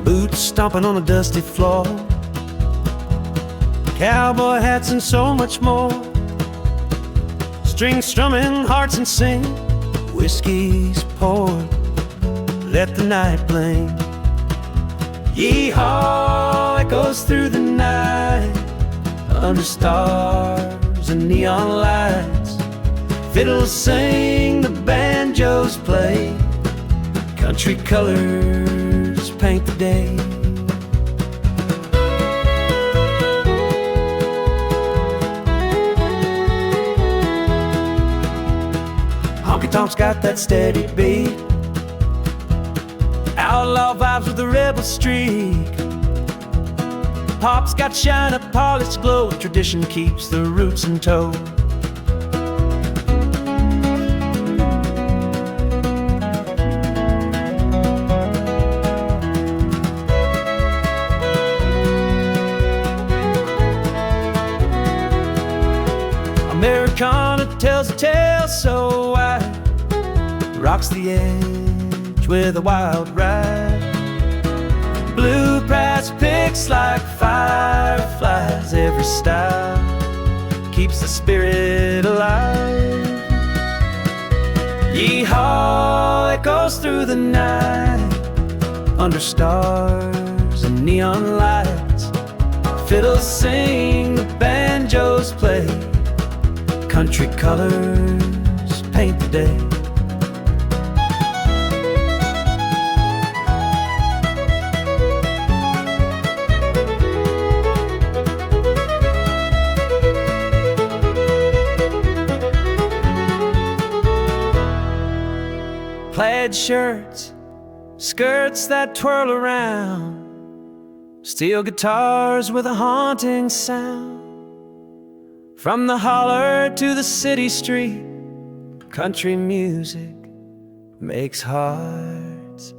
boots stomping on a dusty floor, cowboy hats and so much more, strings strumming, hearts and sing, whiskey's poured, let the night bling. Yeehaw echoes through the night, under stars and neon lights. Fiddles sing, the banjos play, country colors paint the day. Honky-tonk's got that steady beat, outlaw vibes with a rebel streak. Pop's got shine, a polished glow, tradition keeps the roots in tow. Americana tells a tale so wide, rocks the edge with a wild ride. Blue brass picks like fireflies, every style keeps the spirit alive. Yeehaw echoes through the night, under stars and neon lights. Fiddles sing, the banjos play, country colors paint the day. Plaid shirts, skirts that twirl around, steel guitars with a haunting sound. From the holler to the city street, country music makes hearts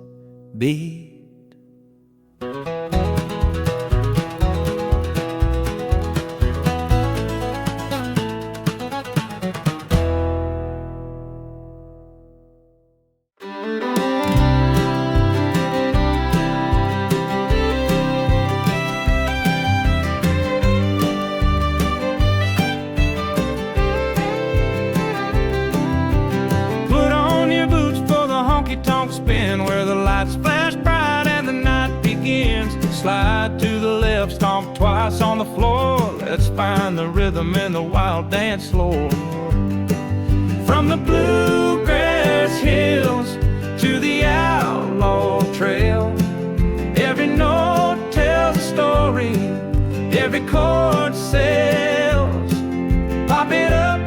beat. Honky-tonk spin where the lights flash bright and the night begins. Slide to the left, stomp twice on the floor. Let's find the rhythm in the wild dance floor. From the bluegrass hills to the outlaw trail, every note tells a story, every chord sells. Pop it up,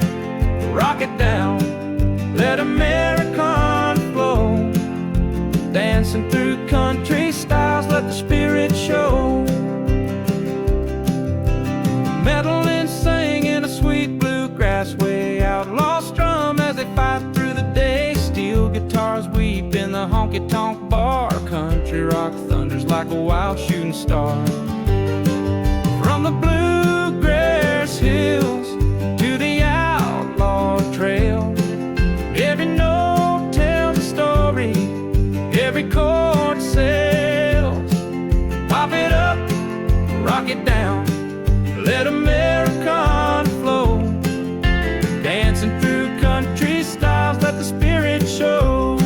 rock it down, let American flow. Dancing through country styles, let the spirit show. Metal and sing in a sweet bluegrass way, outlaw strum as they fight through the day. Steel guitars weep in the honky-tonk bar, country rock thunders like a wild shooting star. From the bluegrass hills to the outlaw trail, every note tells a story, every chord sells. Pop it up, rock it down, let American flow. Dancing through country styles, let the spirit show.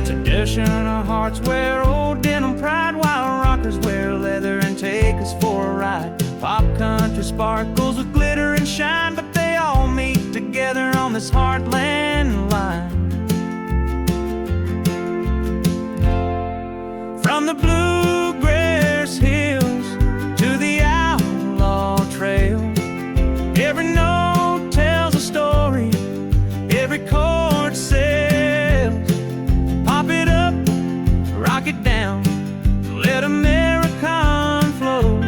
Traditional hearts wear old denim pride, while rockers wear leather and take us for a ride. Pop country sparkles with glitter and shine, but they all meet together on this heartland line. From the bluegrass hills to the outlaw trail, every note tells a story, every chord sells. Pop it up, rock it down, let American flow.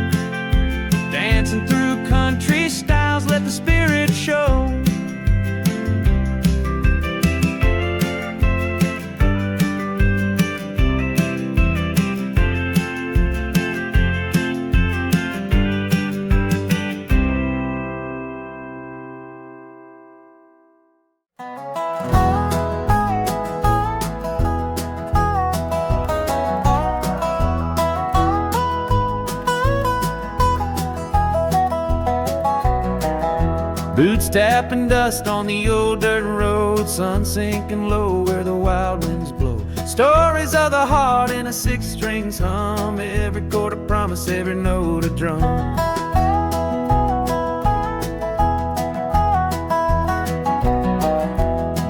Boots tapping dust on the old dirt road, sun sinking low where the wild winds blow. Stories of the heart in a six-strings hum, every chord a promise, every note a drum.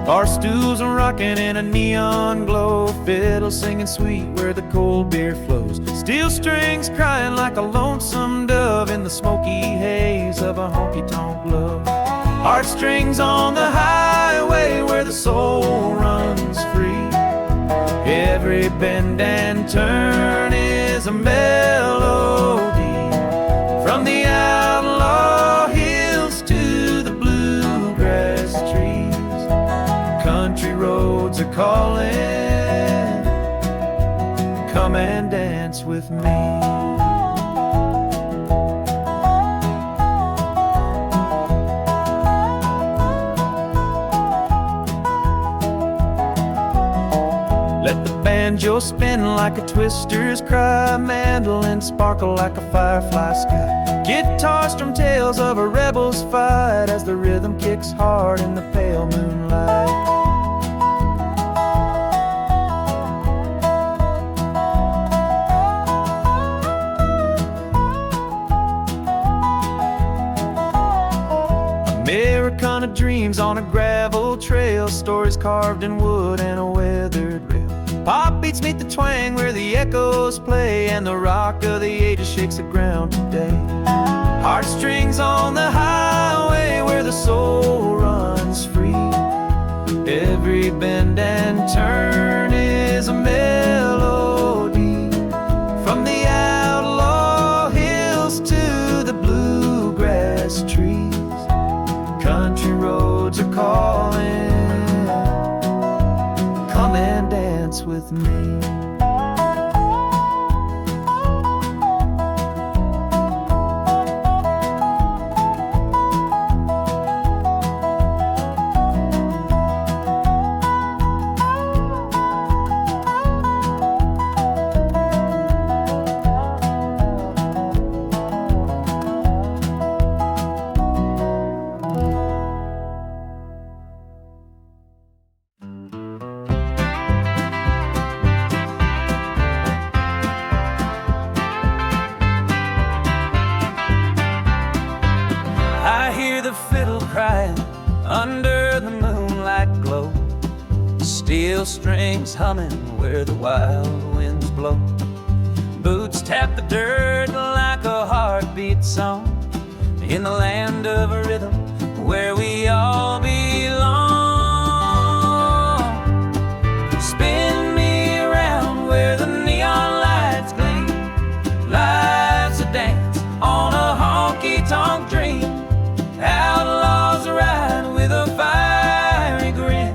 Bar stools are rocking in a neon glow, fiddles singing sweet where the cold beer flows. Steel strings crying like a lonesome dove in the smoky haze of a honky-tonk love. Heartstrings on the highway where the soul runs free. Every bend and turn is a melody, from the outlaw hills to the bluegrass trees. Country roads are calling, come and dance with me. Let the banjo spin like a twister's cry, mandolin sparkle like a firefly sky. Guitar strum tales of a rebel's fight as the rhythm kicks hard in the pale moonlight. Americana dreams on a gravel trail, stories carved in wood and a weathered rail. Pop beats meet the twang where the echoes play, and the rock of the ages shakes the ground today. Heartstrings on the highway where the soul runs free. Every bend and turn is a melody, from the outlaw hills to the bluegrass trees. Country roads are calling, come and dance with me. I hear the fiddle crying under the moonlight glow, steel strings humming where the wild winds blow. Boots tap the dirt like a heartbeat song, in the land of rhythm where we all belong. Spin me around where the neon lights gleam, life's a dance on a honky-tonk dream. Outlaws ride with a fiery grin,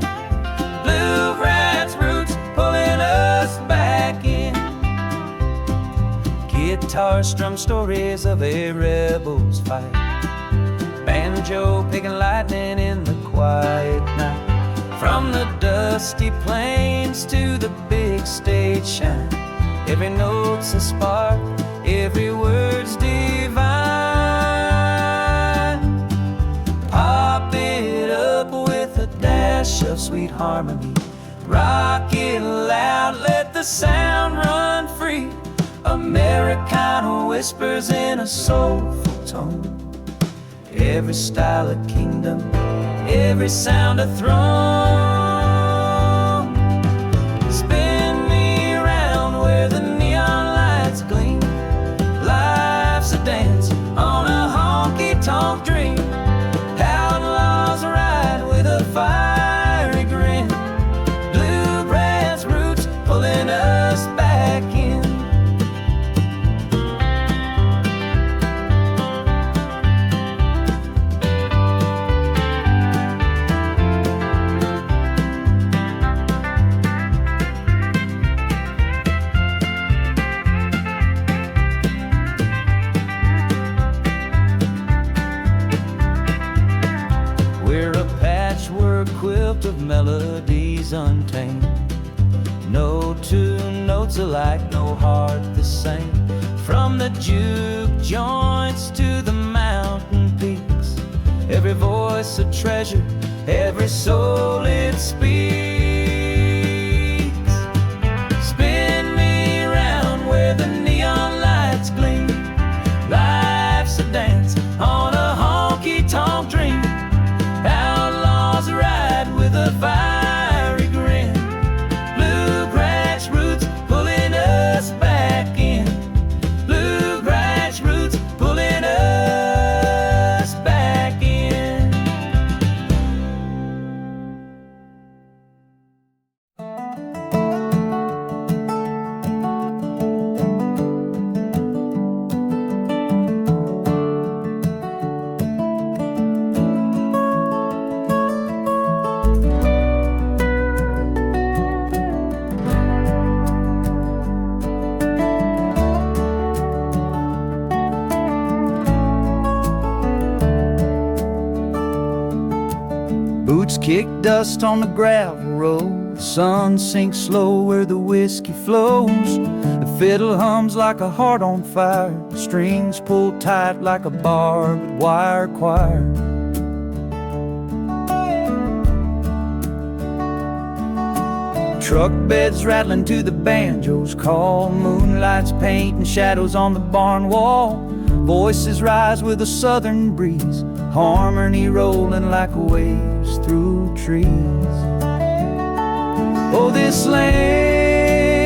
bluegrass roots pulling us back in. Guitar strum stories of a rebel's fight, banjo picking lightning in the quiet night. From the dusty plains to the big stage shine, every note's a spark, every word's divine. Pop it up with a dash of sweet harmony, rock it loud, let the sound run free. Americana whispers in a soulful tone, every style a kingdom, every sound a throne. Spin me around where the neon lights gleam, life's a dance on a honky-tonk dream. Outlaws ride with a fiery grin, bluegrass roots pulling us back in. We're a patchwork quilt of melodies untamed, no two notes alike, no heart the same. From the juke joints to the mountain peaks, every voice voice a treasure, every soul it speaks. Spin me around where the neon lights gleam. Life's a dance on a honky-tonk dream. Outlaws ride with a fiery grin. Bluegrass roots pulling us back in. Bluegrass roots pulling us back in. Boots kick dust on the gravel road. The sun sinks slow where the whiskey flows. The fiddle hums like a heart on fire. The strings pull tight like a barbed wire choir. Truck beds rattling to the banjo's call. Moonlight's painting shadows on the barn wall. Voices rise with a southern breeze. Harmony rolling like waves through trees. Oh, this land,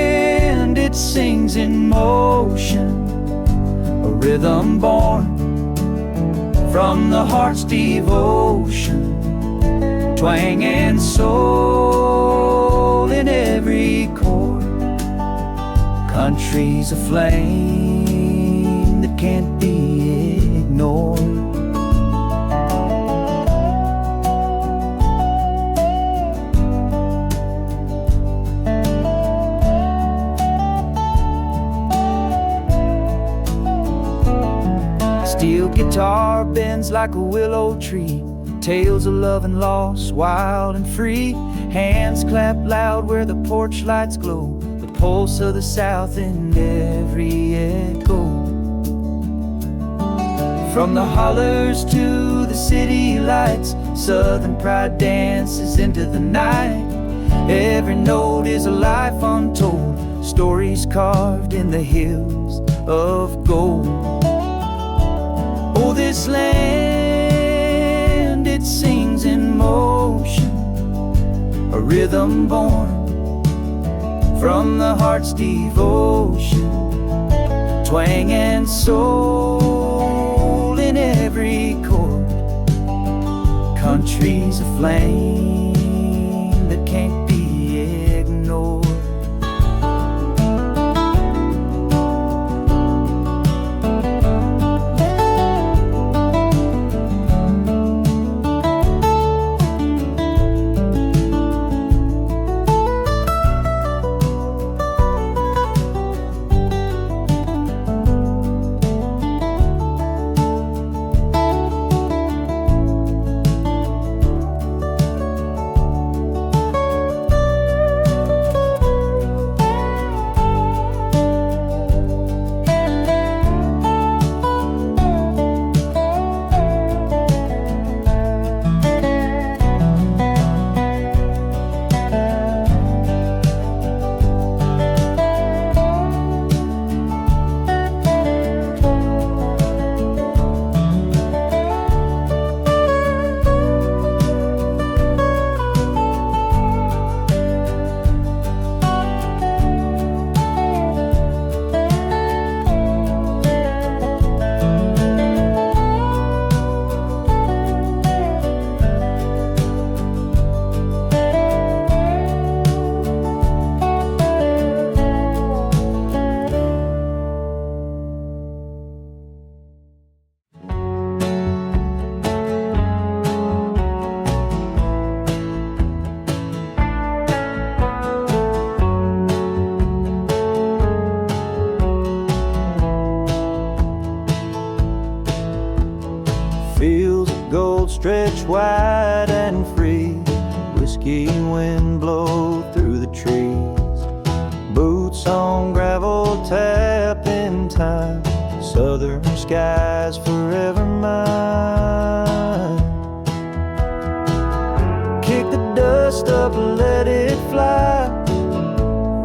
it sings in motion, a rhythm born from the heart's devotion. Twang and soul in every chord. Country's a flame that can't be ignored. Steel guitar bends like a willow tree. Tales of love and loss, wild and free. Hands clap loud where the porch lights glow. The pulse of the South in every echo. From the hollers to the city lights, Southern pride dances into the night. Every note is a life untold, stories carved in the hills of gold. Oh, this land, it sings in motion, a rhythm born from the heart's devotion. Twang and soul in every chord. Country's a flame that can't be ignored. Fields of gold stretch wide and free. Whiskey wind blow through the trees. Boots on gravel tap in time. Southern skies forever mine. up and let it fly.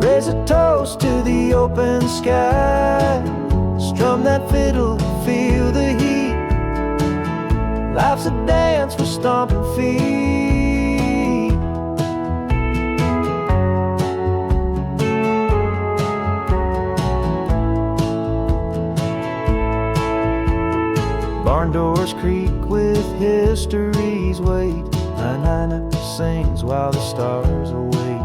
Raise a toast to the open sky. Strum that fiddle, feel the heat. Life's a dance with stomping feet. Barn doors creak with history's weight. Nine sings while the stars await.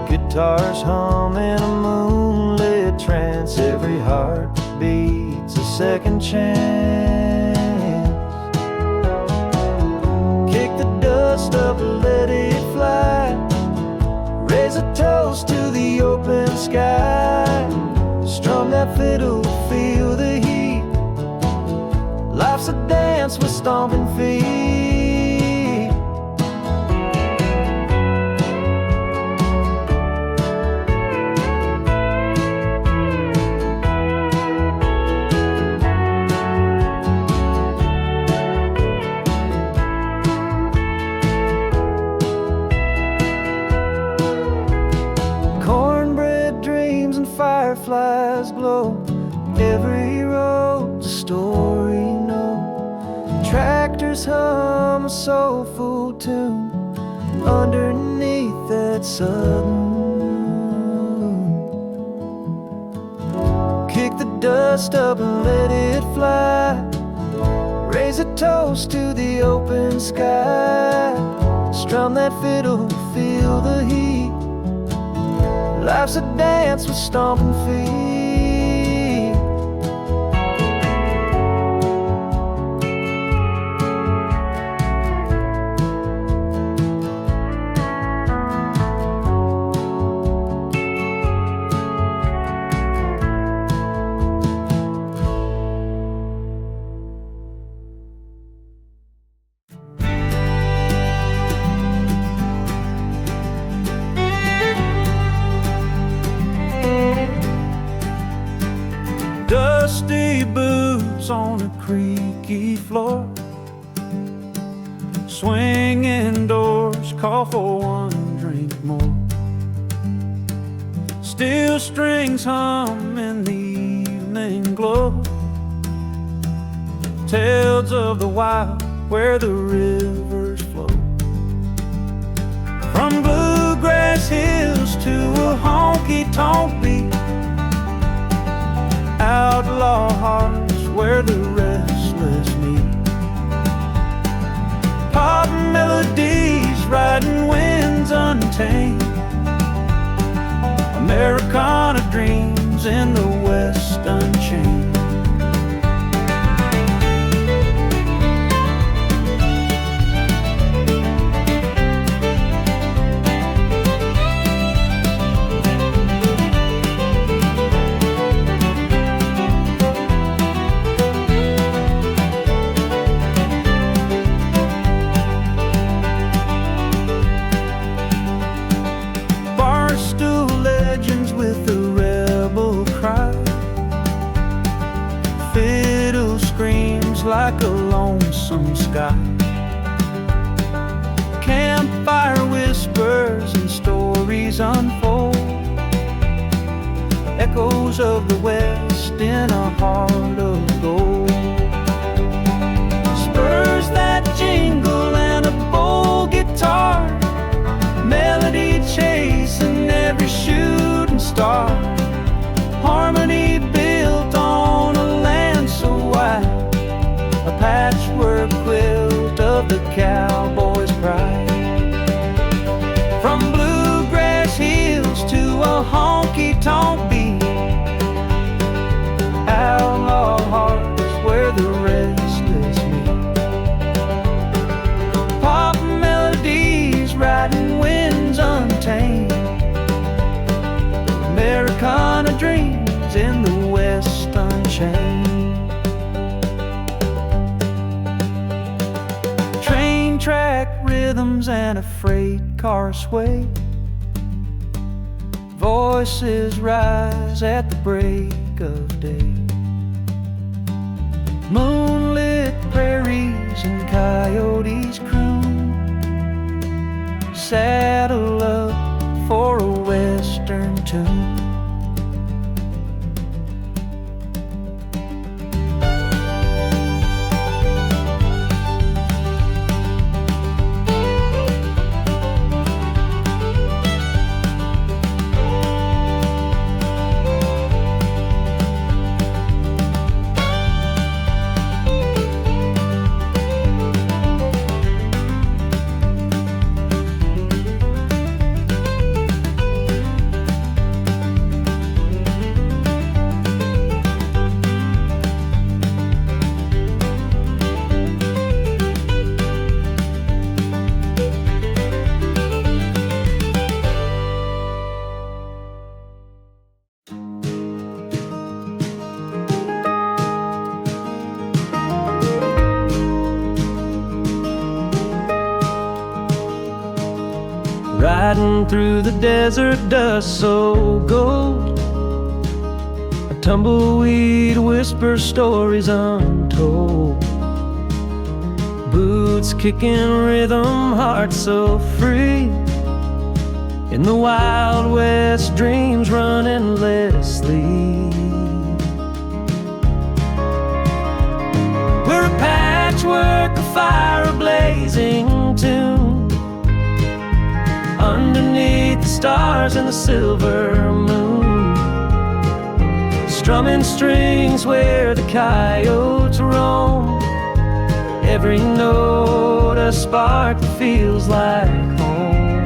Guitars hum in a moonlit trance. Every heart beats a second chance. Kick the dust up and let it fly. Raise a toast to the open sky. Strum that fiddle, feel the heat. Life's a dance with stomping feet. Fireflies glow. Every road's a story, no. Tractors hum a soulful tune underneath that southern moon. Kick the dust up and let it fly. Raise a toast to the open sky. Strum that fiddle, feel the heat. Life's a dance with stomping feet. Dusty boots on a creaky floor. Swinging doors call for one drink more. Steel strings hum in the evening glow. Tales of the wild where the rivers flow. From bluegrass hills to a honky-tonk beat. Outlaw hearts where the restless meet. Pop melodies riding winds untamed. Americana dreams in the West unchained. Fiddle screams like a lonesome sky. Campfire whispers and stories unfold. Echoes of the West in a heart of gold. Spurs that jingle and a bold guitar. Melody chasing every shooting star. Harmony built on a land so wide. A patchwork quilt of the cowboy's pride. From bluegrass hills to a honky-tonk beat. Outlaw hearts where the restless meet. Pop melodies riding winds untamed. Americana dreams in the West unchained. Train track rhythms and a freight car sway. Voices rise at the break of day. Moonlit prairies and coyotes croon. saddle up for a western tune. Riding through the desert dust so gold, a tumbleweed whispers stories untold. Boots kicking rhythm, heart so free. In the Wild West, dreams run endlessly. We're a patchwork of fire, a blazing tune. Underneath the stars and the silver moon, strumming strings where the coyotes roam. Every note a spark that feels like home.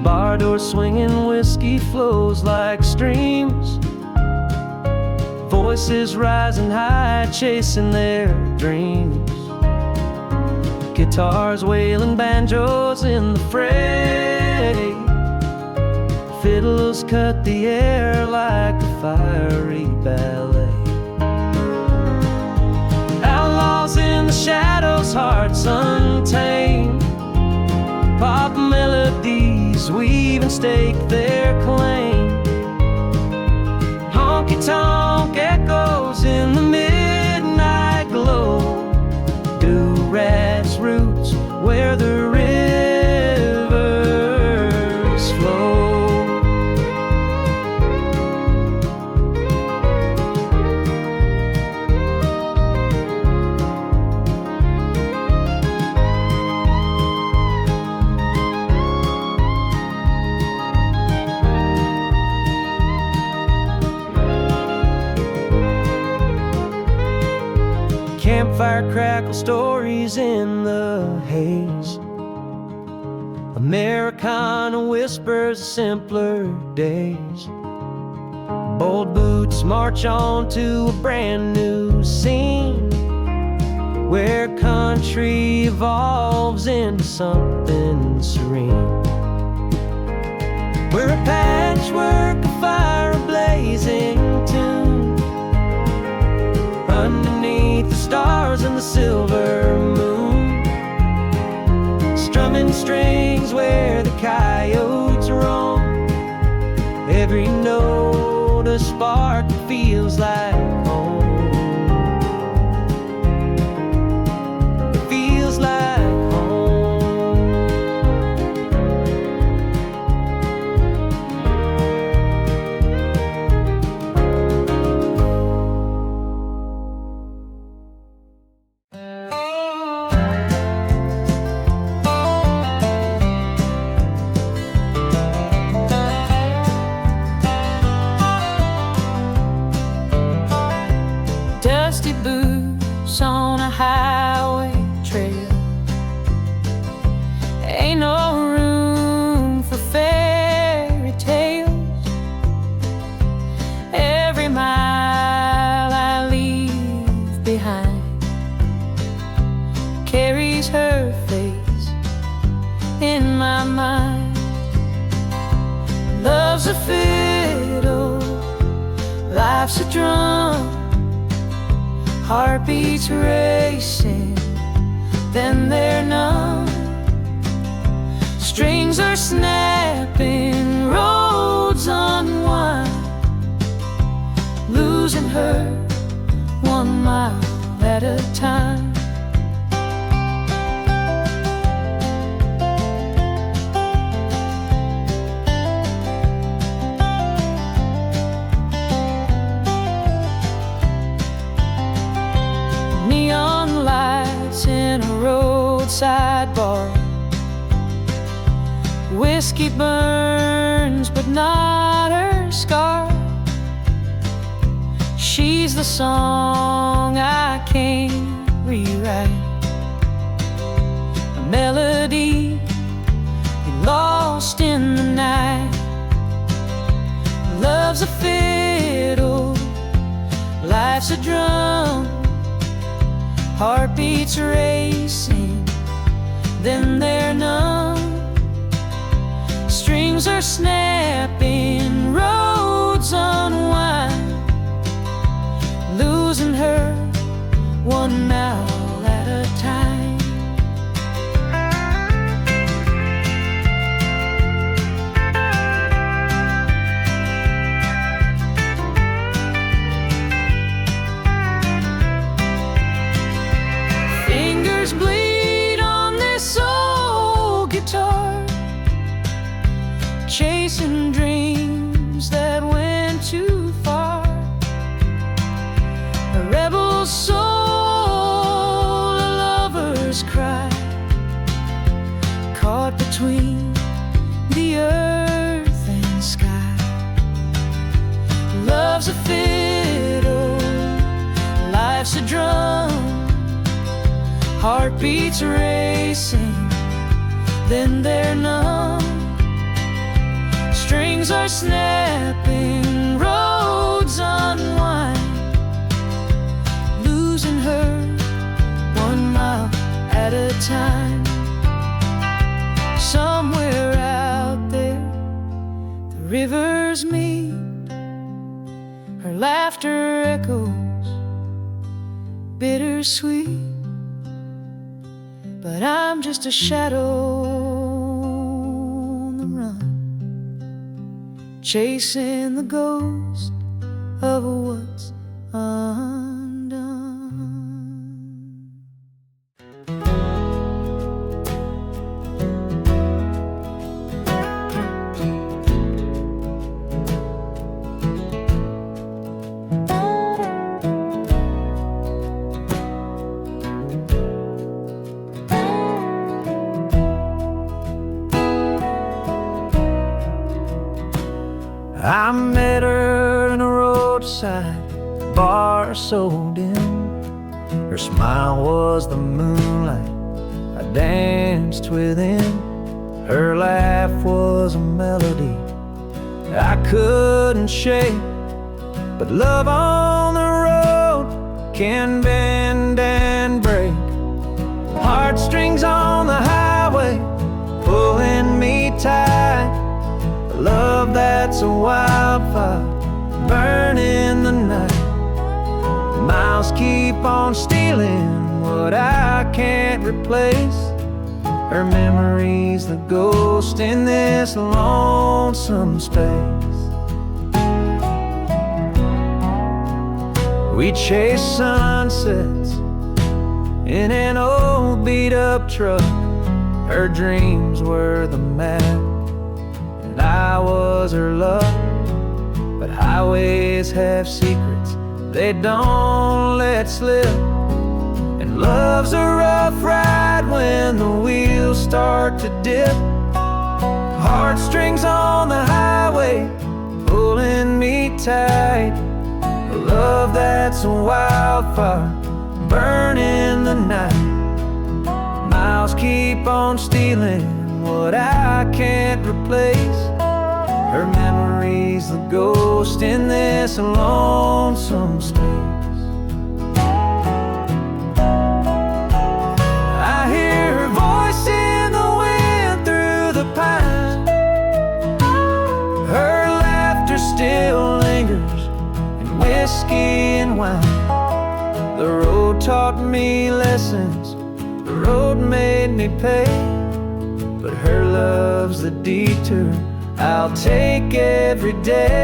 Bar door swinging, whiskey flows like streams. Voices rising high, chasing their dreams. Guitars wailing, banjos in the fray. Fiddles cut the air like a fiery ballet. Outlaws in the shadows, hearts untamed. Pop melodies weave and stake their claim. Honky-tonk echoes in the midnight glow. Do-rats roots where the rivers flow. Campfire crackle stories in the haze. Americana whispers of simpler days. Bold boots march on to a brand new scene, where country evolves into something serene. We're a patchwork of fire, a blazing tune. Underneath the stars and the silver moon, strumming strings where the coyotes roam. Every note a spark that feels like home. It feels like dusty boots on a highway trail. Ain't no room for fairy tales. Every mile I leave behind carries her face in my mind. Love's a fiddle, life's a drum. Heartbeats racing, then they're numb. Strings are snapping, roads unwind. Losing her 1 mile at a time. roadside bar. Whiskey burns, but not her scar. She's the song I can't rewrite, a melody lost in the night. Love's a fiddle, life's a drum. Heartbeats racing, then they're numb. Strings are snapping, roads unwind. Losing her 1 mile at a time. Bleed on this old guitar, chasing dreams that went too far. A rebel soul, a lover's cry, caught between the earth and sky. Love's a fiddle, life's a drum. Heartbeats racing, then they're numb. Strings are snapping, roads unwind. Losing her 1 mile at a time. Somewhere out there, the rivers meet. Her laughter echoes, bittersweet. But I'm just a shadow on the run, chasing the ghost of what's undone. I met her in a roadside bar so dim. Her smile was the moonlight I danced within. Her laugh was a melody I couldn't shake. But love on the road can bend and break. Heartstrings on the highway pulling me tight. Love that's a wildfire burning the night. Miles keep on stealing what I can't replace. Her memory's the ghost in this lonesome space. We chase sunsets in an old beat-up truck. Her dreams were the map, I was her love. But highways have secrets they don't let slip. And love's a rough ride when the wheels start to dip. Heartstrings on the highway pulling me tight. A love that's a wildfire burning the night. Miles keep on stealing what I can't replace. Her memory's the ghost in this lonesome space. I hear her voice in the wind through the pines. Her laughter still lingers in whiskey and wine. The road taught me lessons, the road made me pay. But her love's the detour I'll take every day.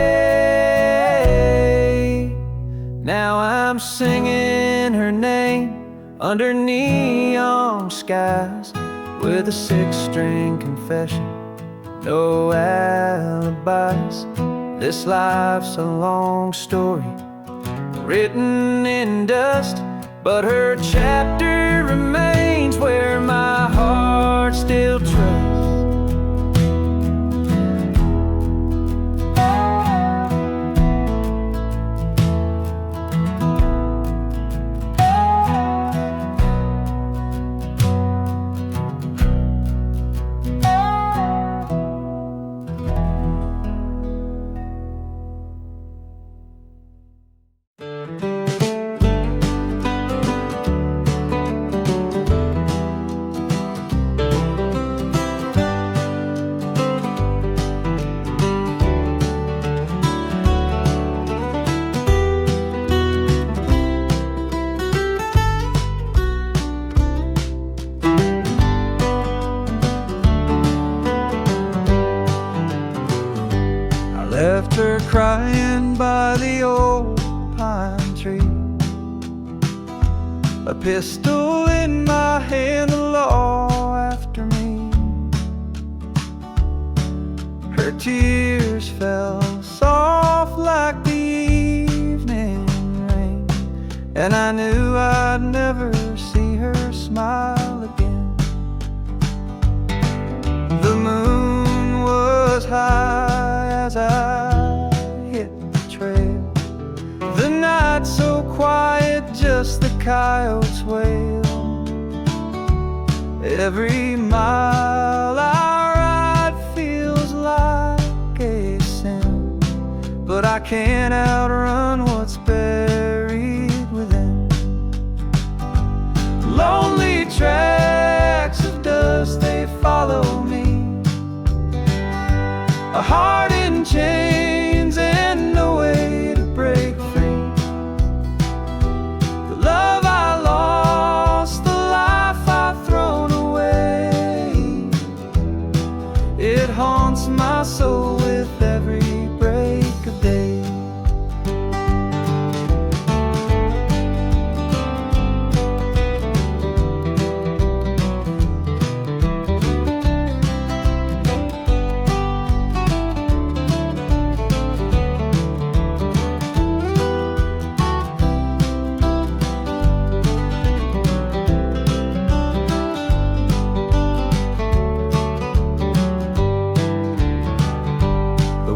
Now I'm singing her name under neon skies, with a 6-string confession, no alibis. This life's a long story written in dust, but her chapter remains where my heart still trusts. Left her crying by the old pine tree, a pistol in my hand, the law after me. Her tears fell soft like the evening rain, and I knew I'd never see her smile again. The moon was high as I hit the trail, the night so quiet, just the coyotes wail. Every mile I ride feels like a sin, but I can't outrun what's buried within. Lonely tracks of dust, they follow me, a heart in chains and no way to break free. The love I lost, the life I've thrown away, it haunts my soul with every break of day.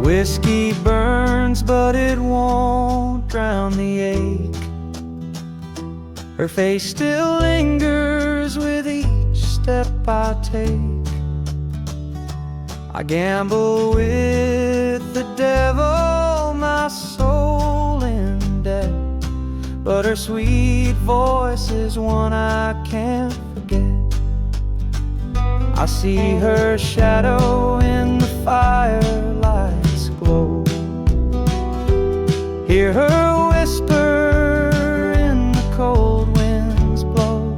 Whiskey burns, but it won't drown the ache. Her face still lingers with each step I take. I gamble with the devil, my soul in debt, but her sweet voice is one I can't forget. I see her shadow in the firelight's glow, hear her whisper in the cold winds blow.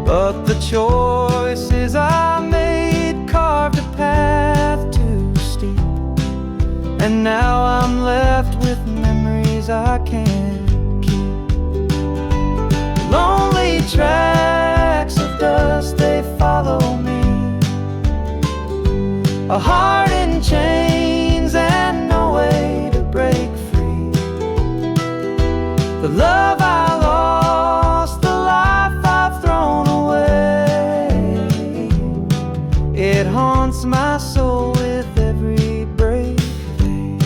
But the choices I made carved a path too steep, and now I'm left with memories I can't keep. Lonely tracks of dust, they follow me, a heart in chains and no way to break free. The love I lost, the life I've thrown away, it haunts my soul with every break of day.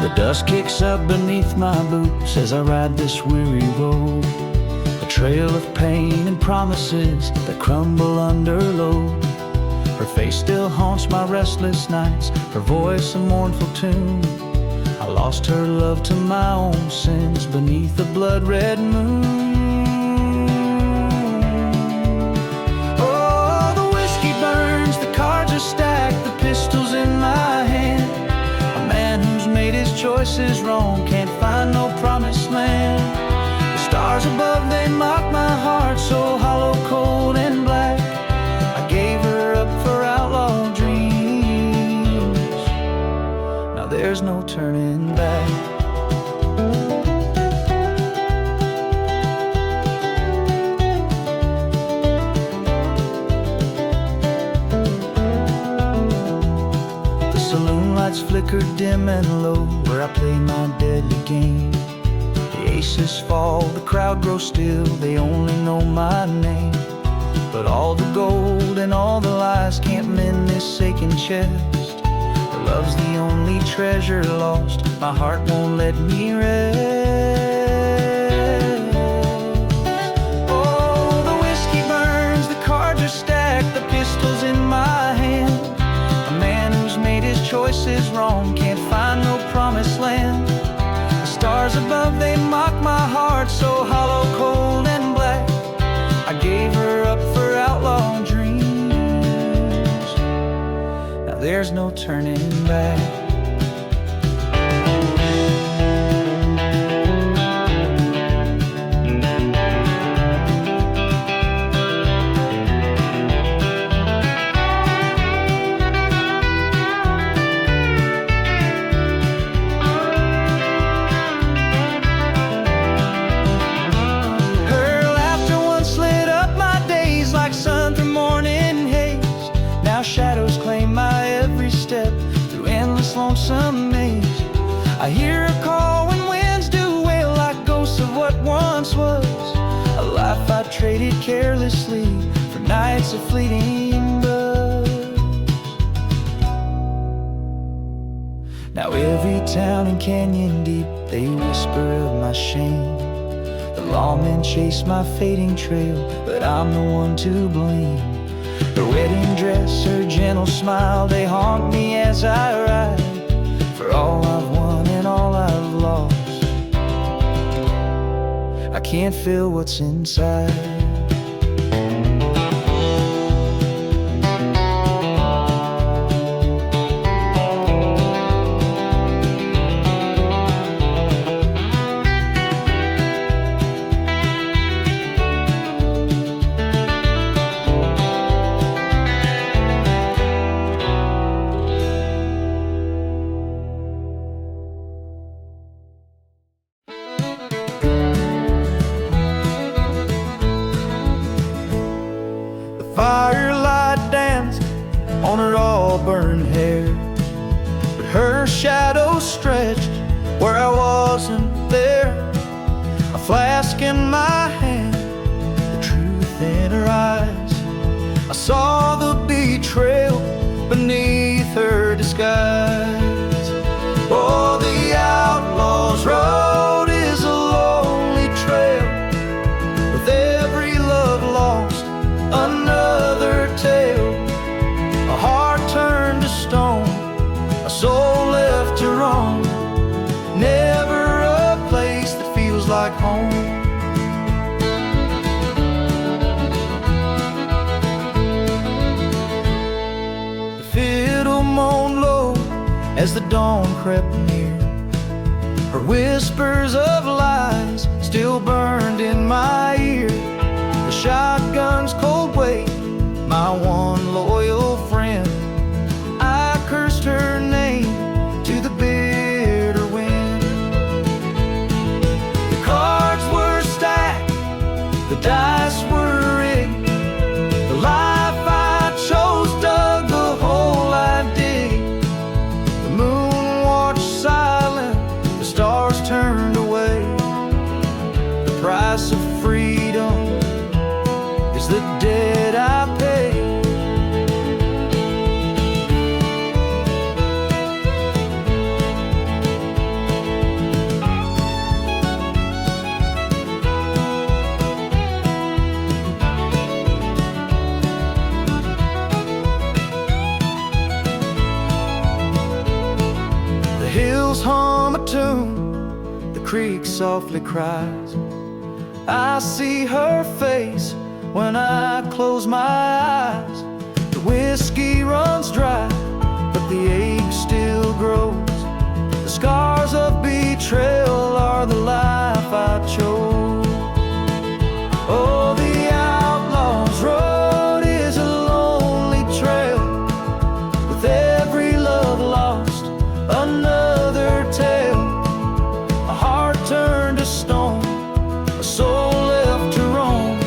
The dust kicks up beneath my boots as I ride this weary road, a trail of pain and promises that crumble under load. Her face still haunts my restless nights, her voice a mournful tune. I lost her love to my own sins beneath the blood-red moon. Oh, the whiskey burns, the cards are stacked, the pistols in my choices wrong, can't find no promised land. The stars above, they mock my heart, so hollow, cold, and black. I gave her up for outlaw dreams. Now there's no turning back. Lights flickered dim and low where I play my deadly game. The aces fall, the crowd grows still, they only know my name. But all the gold and all the lies can't mend this aching chest. The love's the only treasure lost, my heart won't let me rest. Oh, the whiskey burns, the cards are stacked, the pistol's in my hand. A man who's made his choices wrong, can't find no promised land. The stars above, they mock my heart, so hollow, cold, and black. I gave her up for outlaw dreams. Now there's no turning back. Shadows claim my every step through endless lonesome maze. I hear her call when winds do wail like ghosts of what once was. A life I traded carelessly for nights of fleeting buzz. Now every town and canyon deep, they whisper of my shame. The lawmen chase my fading trail, but I'm the one to blame. Her wedding dress, her gentle smile, they haunt me as I ride. For all I've won and all I've lost, I can't feel what's inside. Firelight danced on her auburn hair, but her shadow stretched where I wasn't there. A flask in my hand, the truth in her eyes. I saw the betrayal beneath her disguise. Oh, the outlaw's road is a lonely trail, with every love lost, another tale. A heart turned to stone, a soul left to roam. Never a place that feels like home. The fiddle moaned low as the dawn crept near. Her whispers of lies still burned in my ear. The shotgun's cold weight, my one loyal friend. I cursed her name to the bitter wind. The cards were stacked, the dice were rigged. The life I chose dug the hole I dig. The moon watched silent, the stars turned away. The price of freedom is the debt I pay. The hills hum a tune, the creek softly cries. I see her face when I close my eyes. The whiskey runs dry, but the ache still grows. The scars of trail are the life I chose. Oh, the outlaw's road is a lonely trail, with every love lost, another tale. A heart turned to stone, a soul left to roam,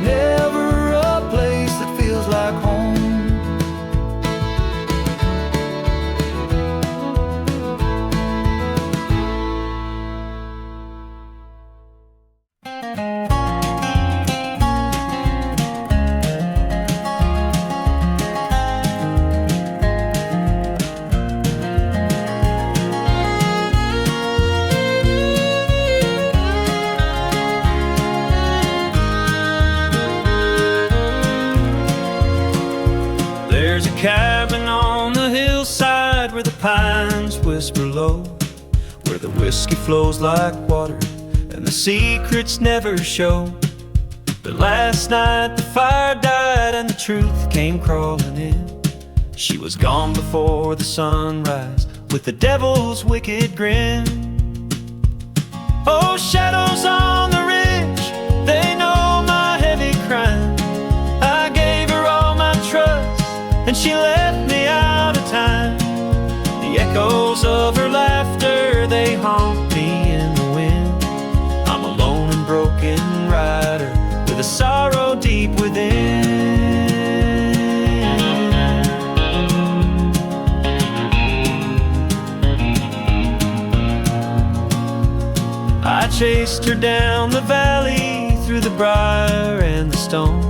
never a place that feels like home. There's a cabin on the hillside where the pines whisper low, where the whiskey flows like water and the secrets never show. But last night the fire died and the truth came crawling in. She was gone before the sunrise with the devil's wicked grin. Oh, shadows on the ridge, they know my heavy crime. I gave her all my trust and she left me out of time. The echoes of her laughter, they haunt me in the wind. I'm a lone and broken rider with a sorrow deep within. I chased her down the valley through the briar and the stone,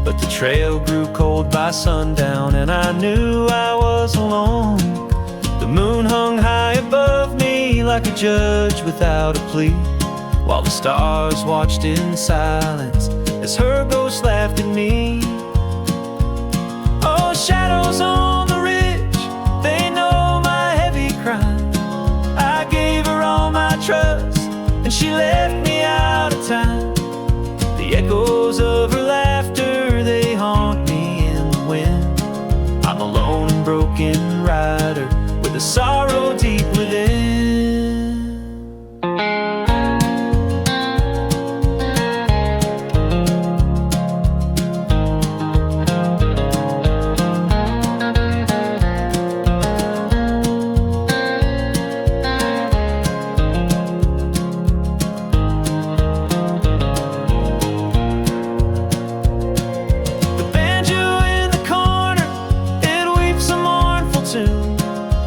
but the trail grew cold by sundown and I knew I was alone. The moon hung high above me like a judge without a plea, while the stars watched in silence as her ghost laughed at me. Oh, shadows on the ridge, they know my heavy crime. I gave her all my trust and she left me out of time. The echoes of her laughter, they haunt me in the wind. I'm a lone and broken rider with a sorrow deep within.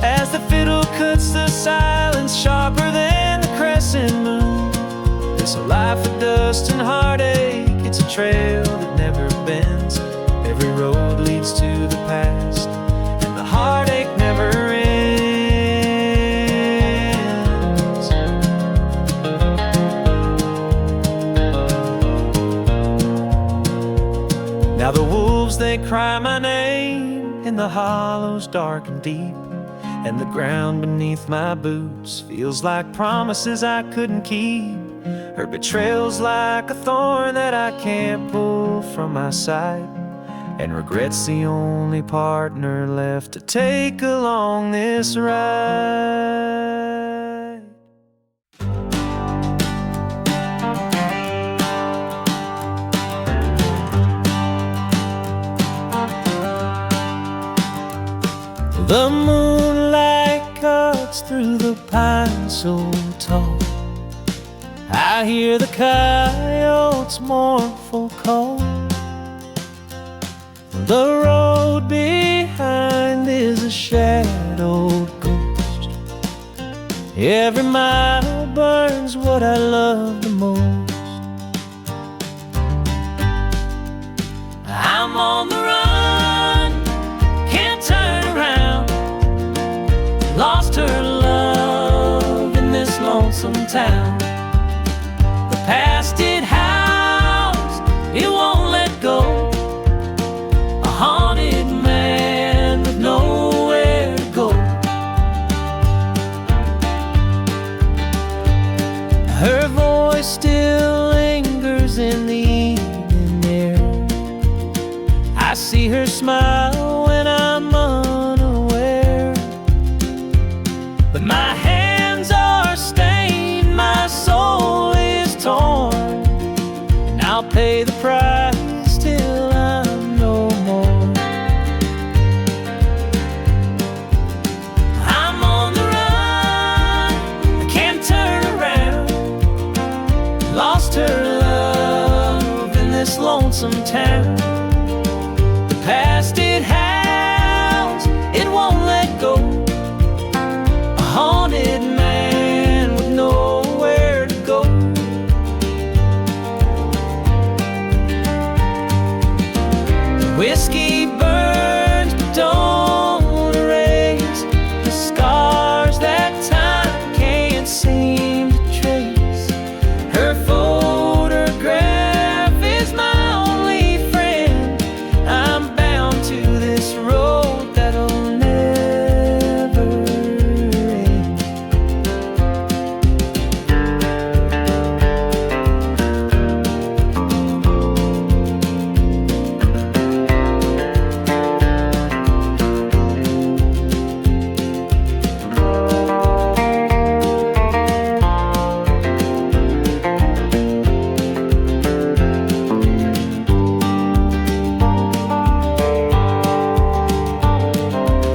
As the fiddle cuts the silence sharper than the crescent moon. It's a life of dust and heartache, it's a trail that never bends. Every road leads to the past and the heartache never ends. Now the wolves, they cry my name in the hollows dark and deep, and the ground beneath my boots feels like promises I couldn't keep. Her betrayal's like a thorn that I can't pull from my side, and regret's the only partner left to take along this ride. The moonlight cuts through the pines so tall. I hear the coyote's mournful call. The road behind is a shadowed ghost. Every mile burns what I love the most. I'm on the run, can't turn around. Lost her love in this lonesome town. The past it housed, it won't let go. A haunted man with nowhere to go. Her voice still lingers in the evening air. I see her smile when I'm unaware, but my hands are stained. I'll pay the price till I'm no more. I'm on the run, I can't turn around. Lost her love in this lonesome town. The past it howls, it won't let go. A haunted man with nowhere to go. Whiskey burns but don't erase the scars that time can't seem to trace. Her photograph is my only friend. I'm bound to this road that'll never end.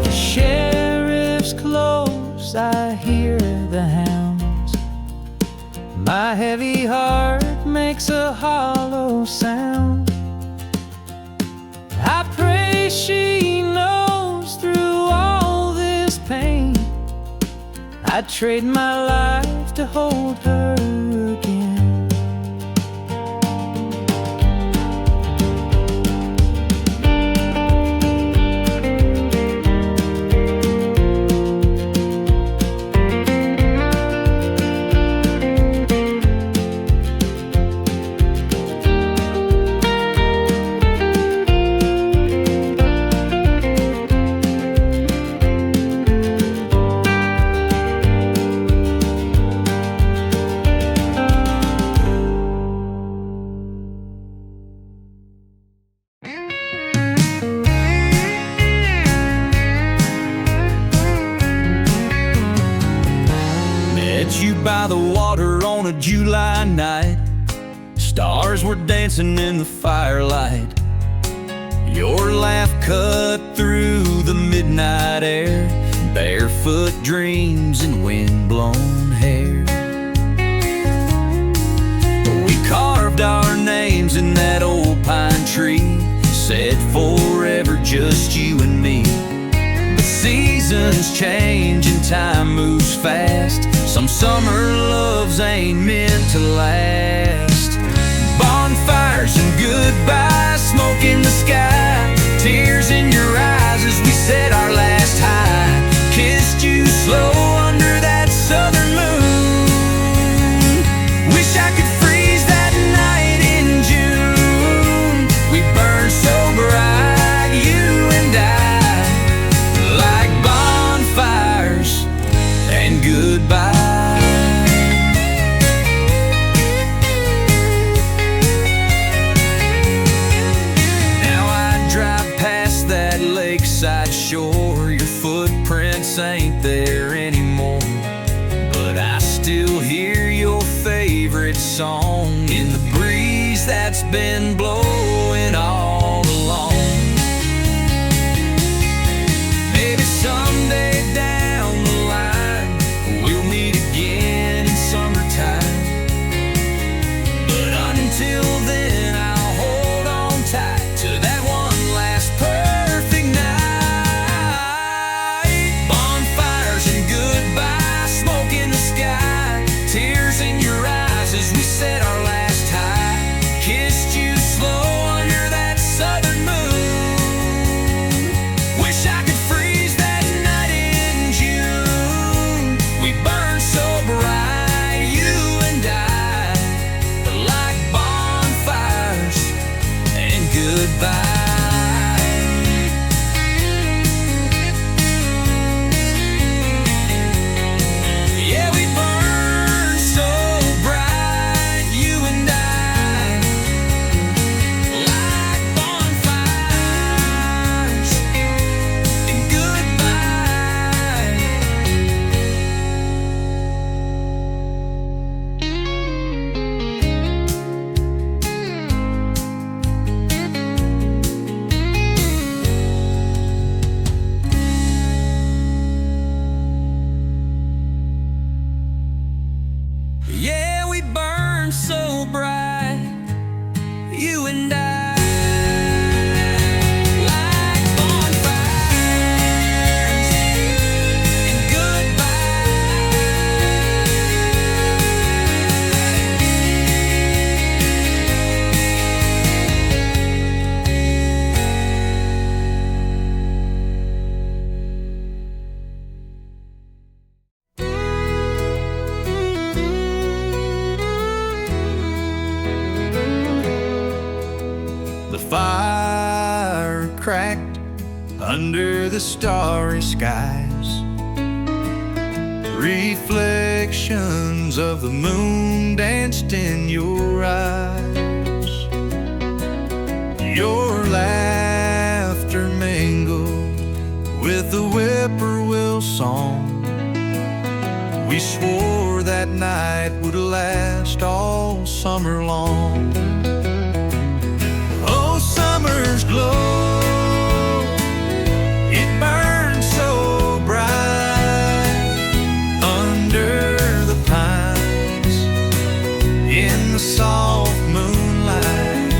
The sheriff's close, I hear the hounds. My heavy heart makes a hollow sound. I pray she knows through all this pain I'd trade my life to hold her again. Met you by the water on a July night. Stars were dancing in the firelight. Your laugh cut through the midnight air. Barefoot dreams and wind-blown hair. We carved our names in that old pine tree. Said forever, just you and me. But seasons change and time moves fast. Some summer loves ain't meant to last. Bonfires and goodbyes, smoke in the sky. Tears in your eyes as we said our last high. Kissed you slow under that southern moon. Wish I could freeze that night in June. We burned so bright, you and I, like bonfires and goodbye. Now I drive past that lakeside shore. Your footprints ain't there anymore, but I still hear your favorite song in the breeze that's been blowing all along. Maybe someday down the line we'll meet again in summertime, but until then I'll hold on tight to that one last perfect night. Bonfires and goodbye, smoke in the sky. Tears in your eyes as we said our last high. Kissed you slow The fire cracked under the starry skies. Reflections of the moon danced in your eyes. Your laughter mingled with the whippoorwill song. We swore that night would last all summer long. Oh, summer's glow, it burns so bright under the pines in the soft moonlight.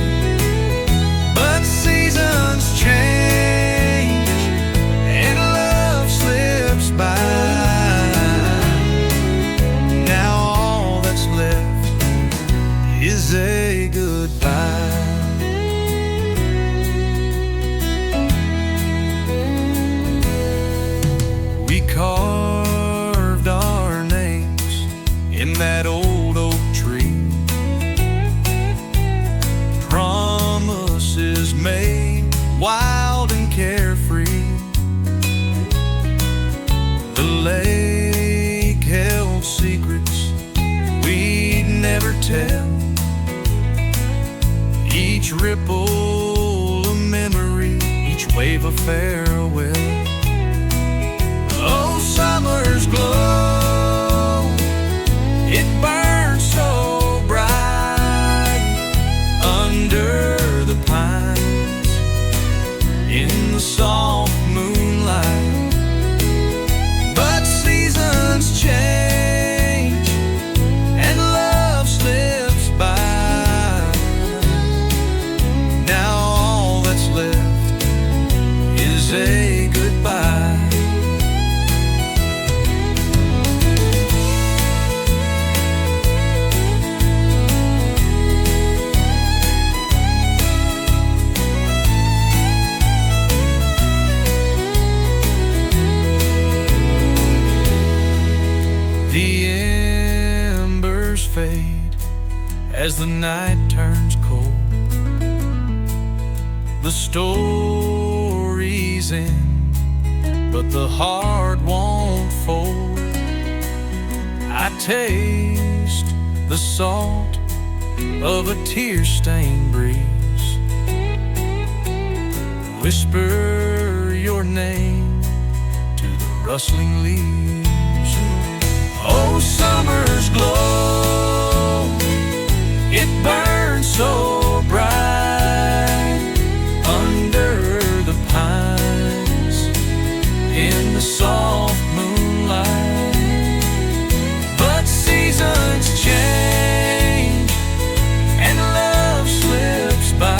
But seasons change and love slips by. Now all that's left is a goodbye. We carved our names in that old oak tree. Promises made wild and carefree. The lake held secrets we'd never tell. Each ripple a memory, each wave a farewell. Oh, summer's glow, it burns so bright under the pines in the soft moonlight. But seasons change and love slips by. Now all that's left is a goodbye. The embers fade as the night turns cold. The story's end, but the heart won't fold. I taste the salt of a tear-stained breeze. Whisper your name to the rustling leaves. Oh, summer's glow, it burns so bright under the pines in the soft moonlight. But seasons change and love slips by.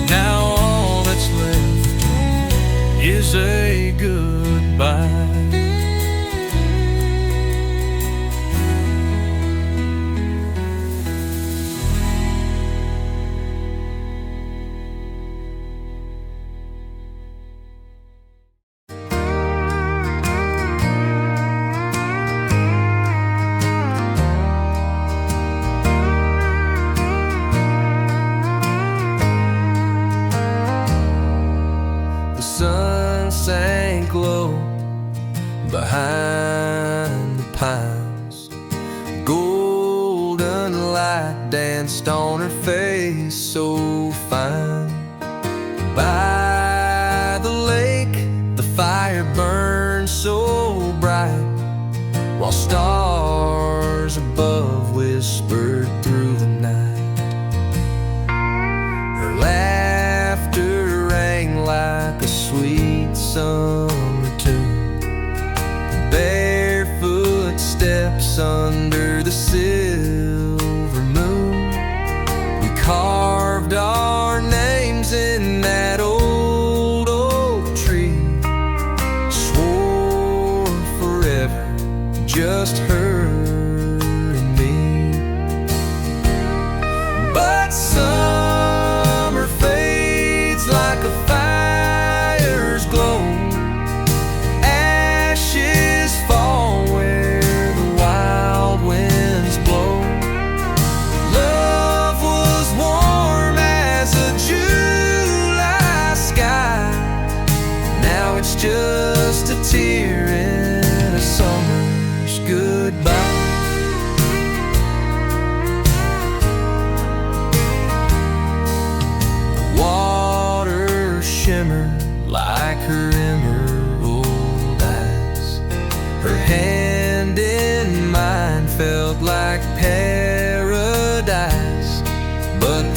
Now all that's left is a goodbye. The sun sank low behind the pines. Golden light danced on her face, so fine. By the lake, the fire burned so bright, while stars above whispered through the night. Her laughter rang like a sweet summer tune. Barefoot steps under the silver moon. We carved our names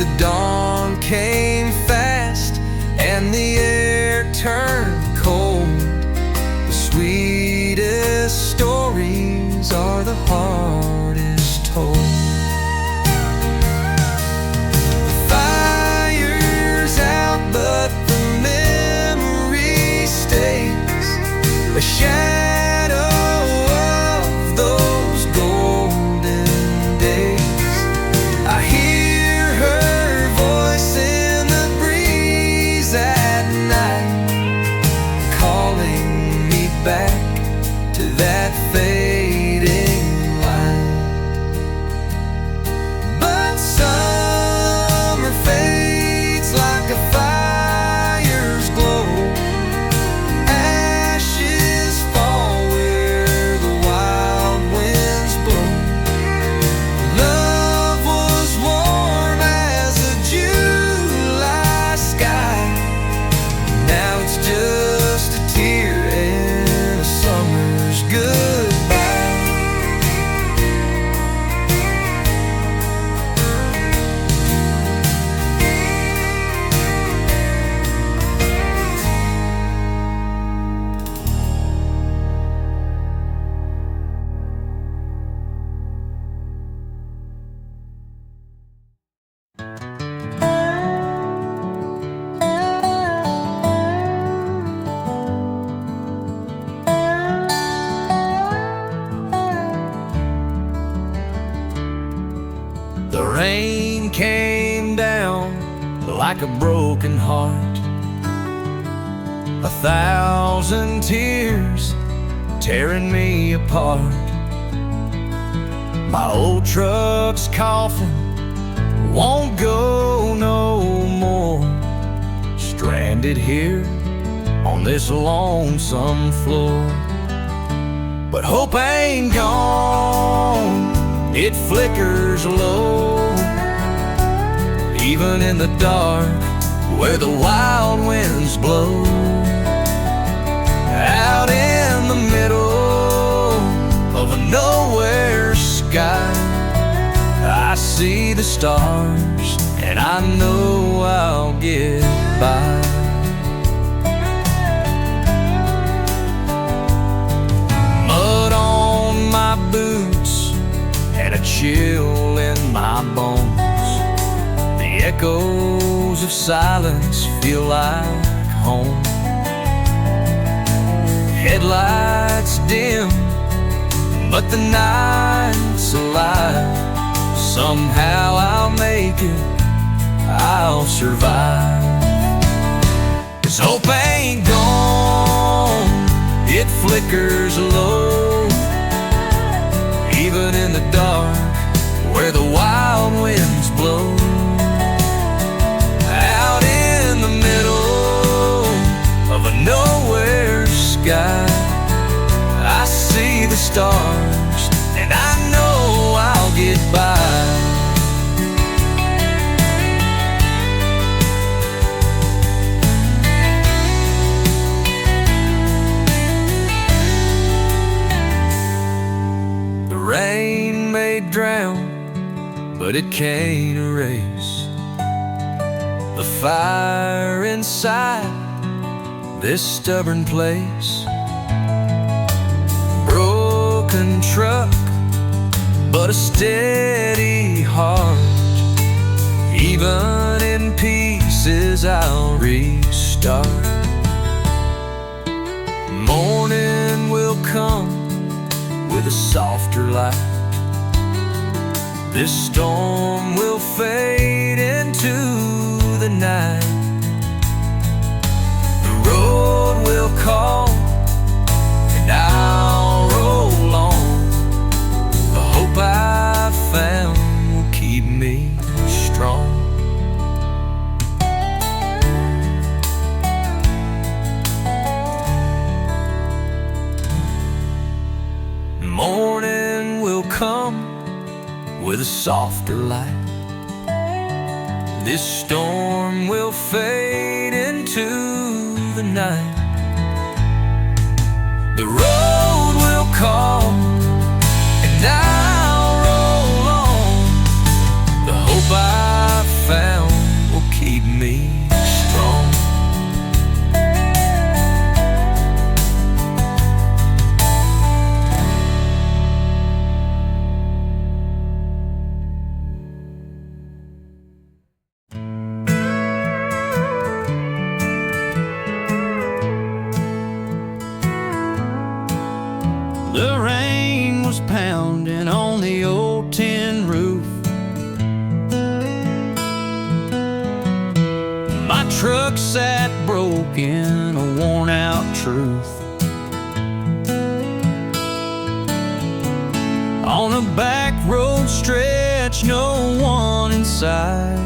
the dawn came fast and the air turned cold. The sweetest stories are the hardest told. The fire's out, but the memory stays, a shadow of those golden days. I hear her voice in the breeze at night, calling me back to that fading light. But summer fades like a fire's glow. Ashes fall where the wild winds blow. Love was warm as a July sky. Now it's just a tear and a summer's goodbye. The rain came down like a broken heart, 1,000 tears tearing me apart. My old truck's coffin won't go no more, stranded here on this lonesome floor. But hope ain't gone, it flickers low, even in the dark where the wild winds blow. Out in the middle of a nowhere sky, I see the stars and I know I'll get by. Mud on my boots and a chill in my bones. The echoes of silence feel like home. Headlights dim, but the night's alive. Somehow I'll make it, I'll survive. 'Cause hope ain't gone, it flickers low, even in the dark where the wild winds blow. Out in the middle of a nowhere sky, I see the stars and I know I'll get by. The rain may drown, but it can't erase the fire inside this stubborn place. Broken truck, but a steady heart. Even in pieces I'll restart. Morning will come with a softer light. This storm will fade into the night. The road will call and I'll roll on. The hope I found will keep me strong. Morning will come with a softer light. This storm will fade into the night. The road will call and I'll roll on. The hope I found keep me strong. The rain was pounding on the old tin roof. My truck sat broken, a worn-out truth. On a back road stretch, no one in sight.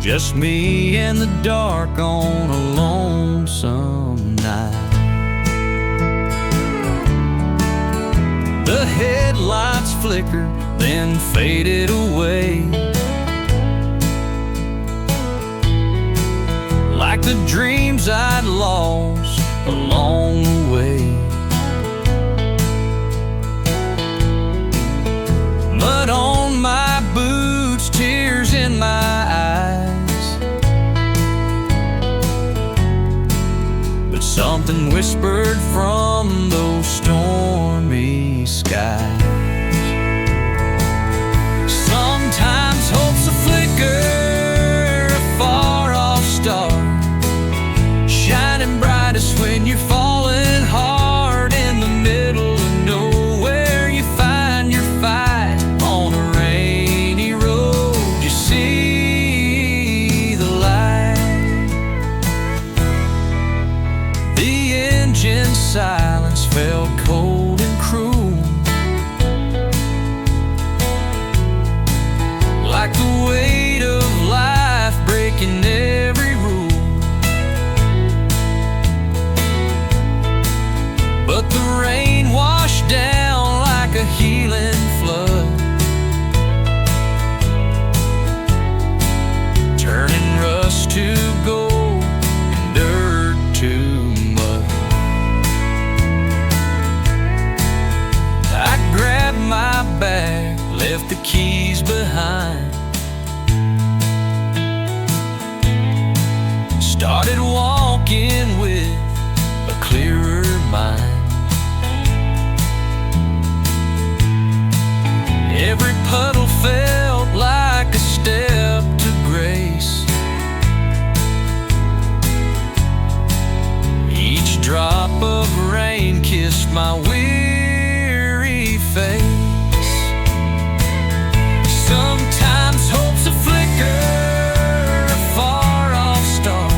Just me in the dark on a lonesome night. The headlights flickered, then faded away, like the dreams I'd lost along the way. Mud on my boots, tears in my eyes, but something whispered from those stormy skies. Sometimes hope's a flicker, a far-off star, shining brightest when you're falling hard in the middle of nowhere. You find your fight on a rainy road. You see the light. The engine's silence felt cold and cruel, like the weight of life breaking every rule. But the rain washed down like a healing flood, turning rust to gold and dirt to mud. I grabbed my bag, left the keys behind, started walking with a clearer mind. Every puddle felt like a step to grace. Each drop of rain kissed my weary face. Sometimes hope's a flicker, a far-off star,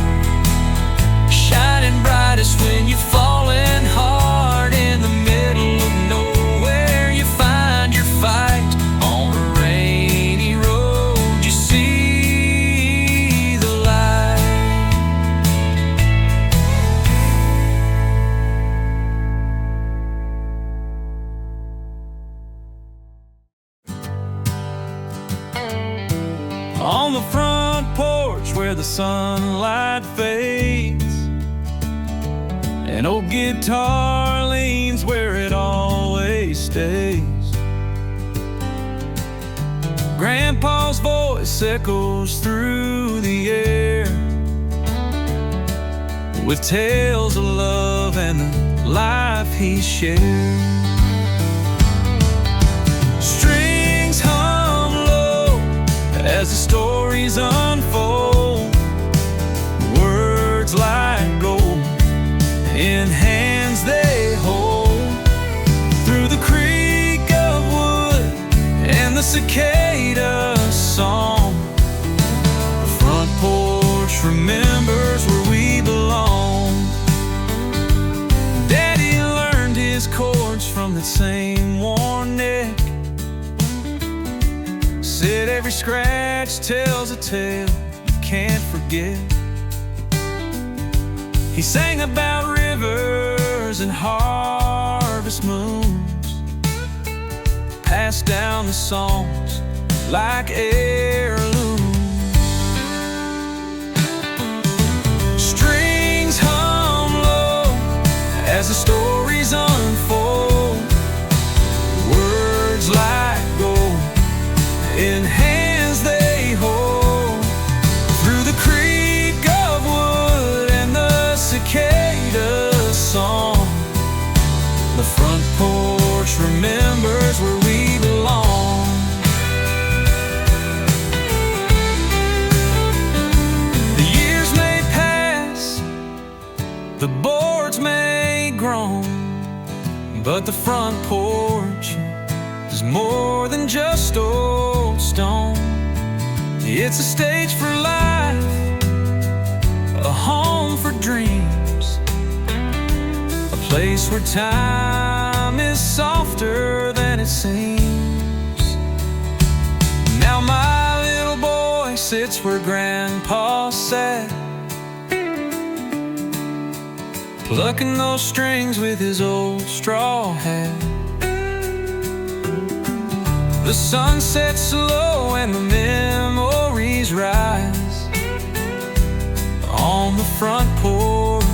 shining brightest when you're falling hard in the middle of nowhere. You find your fight on a rainy road. You see the light. On the front porch where the sunlight fades, an old guitar leans where it always stays. Grandpa's voice echoes through the air, with tales of love and the life he shared. Strings hum low as the stories unfold, words like gold in hands they hold. Through the creak of wood and the cicada song, the front porch remembers where we belong. Daddy learned his chords from that same worn neck, said every scratch tells a tale you can't forget. He sang about rivers and harvest moons, passed down the songs like heirlooms. Strings hum low as the stories unfold, words like gold in more than just old stone. It's a stage for life, a home for dreams, a place where time is softer than it seems. Now my little boy sits where Grandpa sat, plucking those strings with his old straw hat. The sun sets slow and the memories rise on the front porch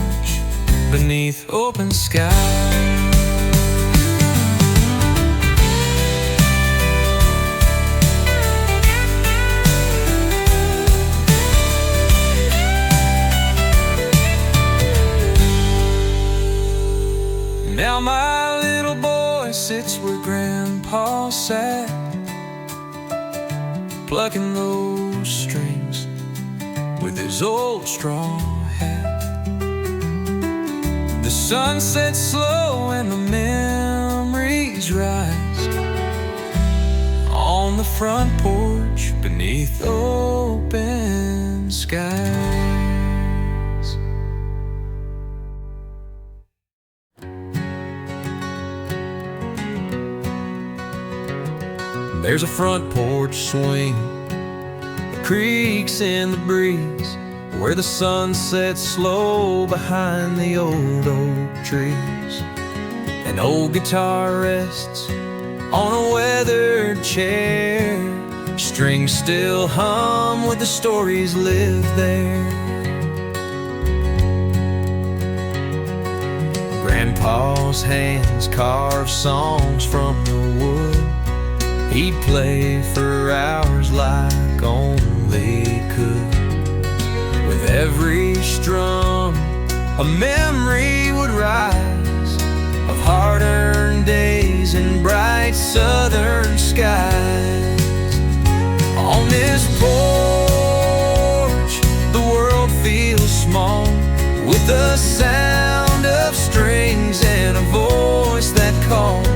beneath open skies. Now my little boy sits where Grandpa sat, plucking those strings with his old straw hat. The sun sets slow and the memories rise on the front porch beneath open skies. There's a front porch swing, creaks in the breeze, where the sun sets slow behind the old oak trees. An old guitar rests on a weathered chair, strings still hum with the stories lived there. Grandpa's hands carve songs from the wood. He'd play for hours like only could. With every strum, a memory would rise of hard-earned days and bright southern skies. On this porch, the world feels small, with the sound of strings and a voice that calls.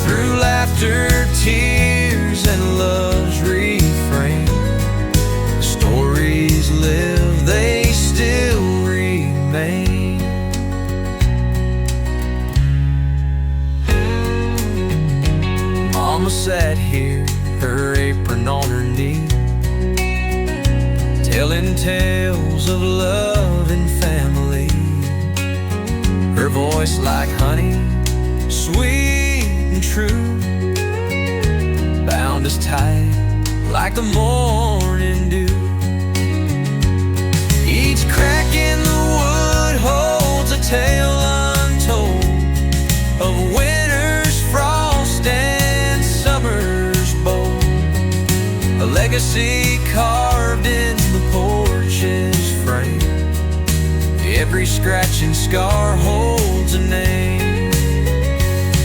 Through laughter, tears, and love's refrain, the stories live, they still remain. Mama sat here, her apron on her knee, telling tales of love and family. Her voice like honey, sweet and true, bound us tight like the morning dew. Each crack in the wood holds a tale untold of winter's frost and summer's bold, a legacy carved in the porch's frame. Every scratch and scar holds a name.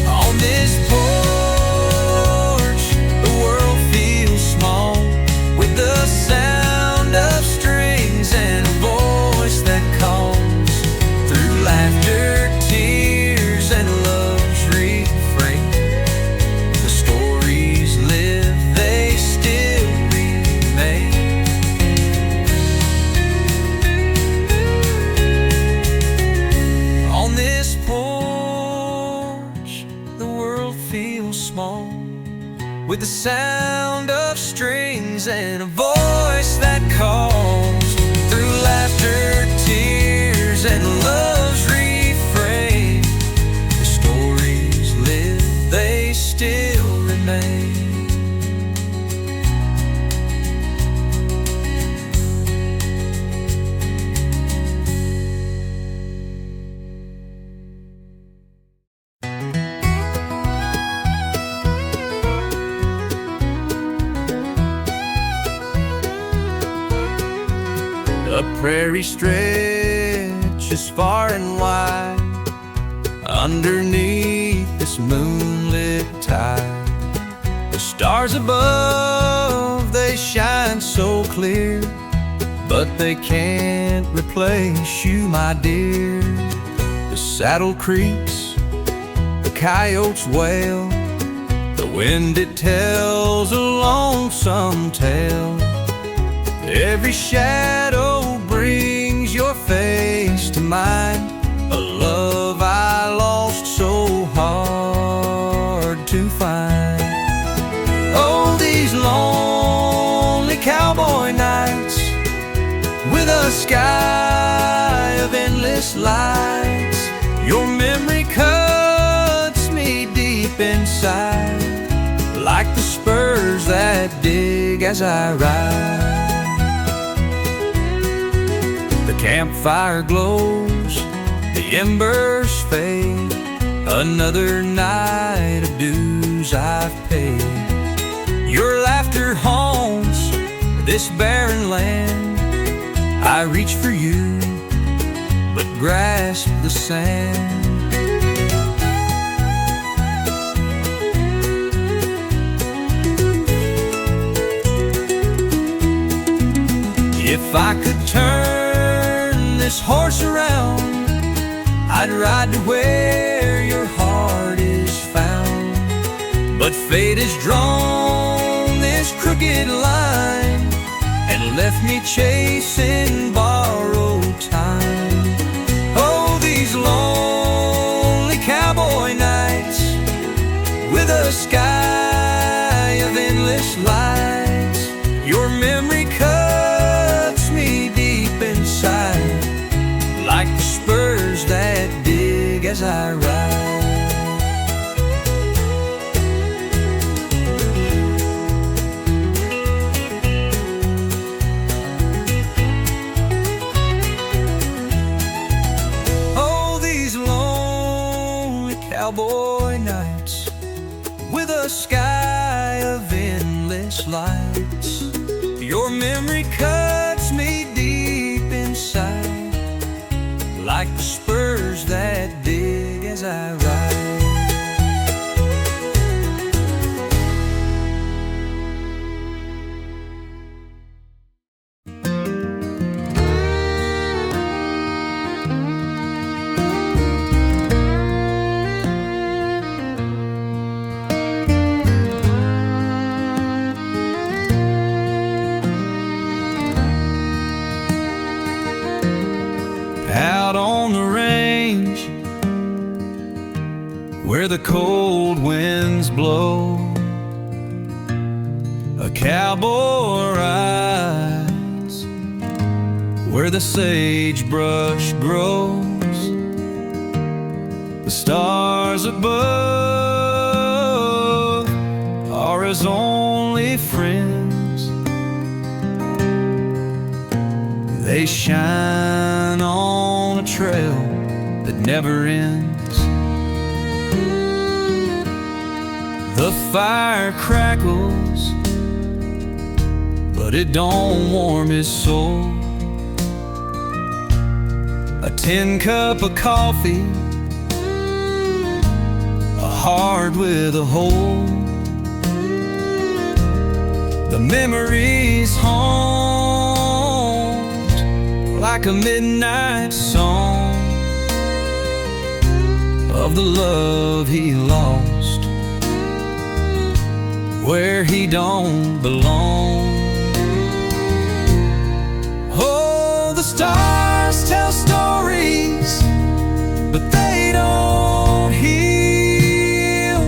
On this porch, the world feels small, with the sound of strings and a voice that calls. Through laughter, tears, and love's refrain, the stories live, they still remain. On this porch, the world feels small, with the sound of strings and a voice that calls. Through laughter, tears, and love's refrain, the stories live, they still remain. The prairie stretches far and wide underneath this moonlit tide. The stars above, they shine so clear, but they can't replace you, my dear. The saddle creaks, the coyotes wail, The wind, it tells a lonesome tale. Every shadow brings your face to mind. A love I lost so hard to find. Oh, these lonely cowboy nights with a sky of endless lights. Your memory cuts me deep inside, like the spurs that dig as I ride. The campfire glows, the embers fade. Another night of dues I've paid. Your laughter haunts this barren land. I reach for you, but grasp the sand. If I could turn this horse around, I'd ride to where your heart is found. But fate has drawn this crooked line and left me chasing borrowed time. Oh, these lonely cowboy nights with a sky of endless lights. Your memory cuts me deep inside, like the spurs that dig as I ride. Cowboy nights with a sky of endless lights. Your memory cuts me deep inside, like the spurs that dig as I ride. Out on the range, where the cold winds blow, a cowboy rides where the sagebrush grows. The stars above are his only friends. They shine on a trail that never ends. The fire crackles, but it don't warm his soul. A tin cup of coffee, a heart with a hole. The memories haunt like a midnight song of the love he lost where he don't belong. Oh, the stars tell stories, but they don't heal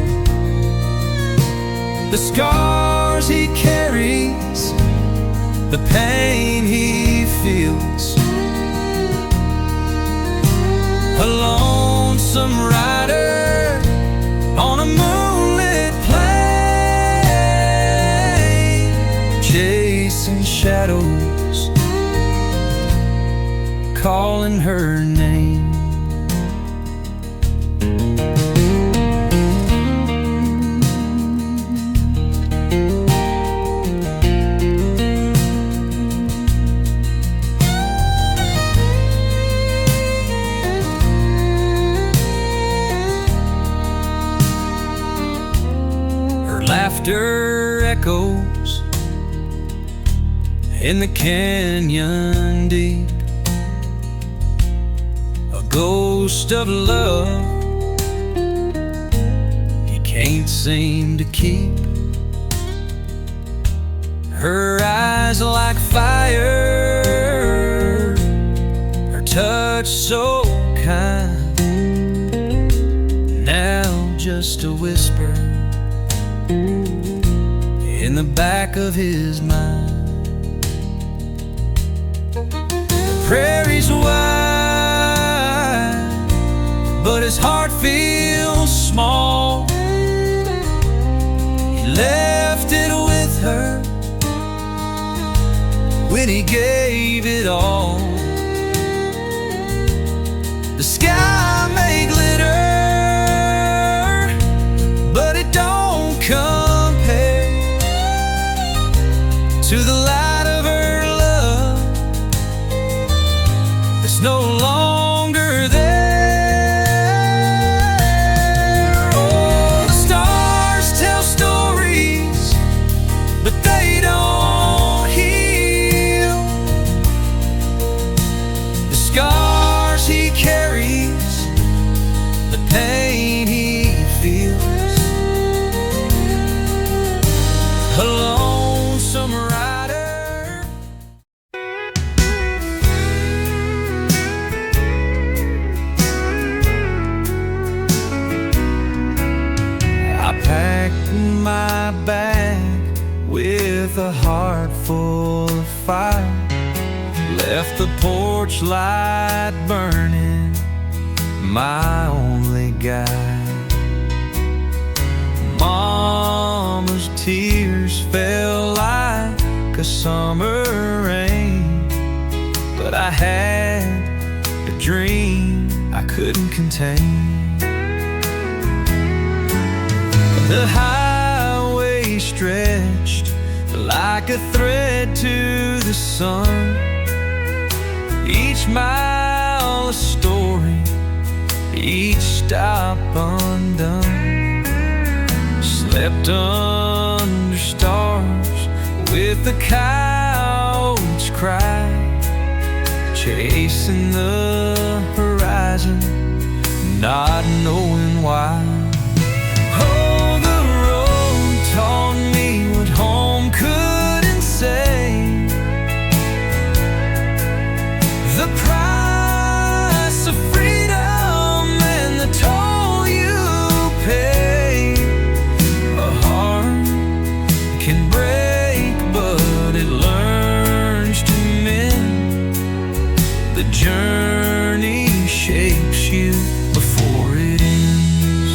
the scars he carries, the pain he feels. A lonesome rider on a moonlit plain, chasing shadows, calling her name. Laughter echoes in the canyon deep, a ghost of love he can't seem to keep her eyes like fire, her touch so kind, now just a whisper in the back of his mind. The prairie's wide, but his heart feels small. He left it with her when he gave it all. The sky may glitter, but it don't compare to the light of her love that's no longer there. Oh, the stars tell stories, but they don't heal the scars he carries, the pain he feels. A lonesome rider. I packed my bag with a heart full of fire, left the porch light burning, my only guide. Mama's tears fell like a summer rain, but I had a dream I couldn't contain. The highway stretched like a thread to the sun, each mile a story, each stop undone. Slept under stars with the coyotes cry, chasing the horizon, not knowing why. Oh, the road taught me what home couldn't say. The price of freedom and the toll you pay. A heart can break, but it learns to mend. The journey shapes you before it ends.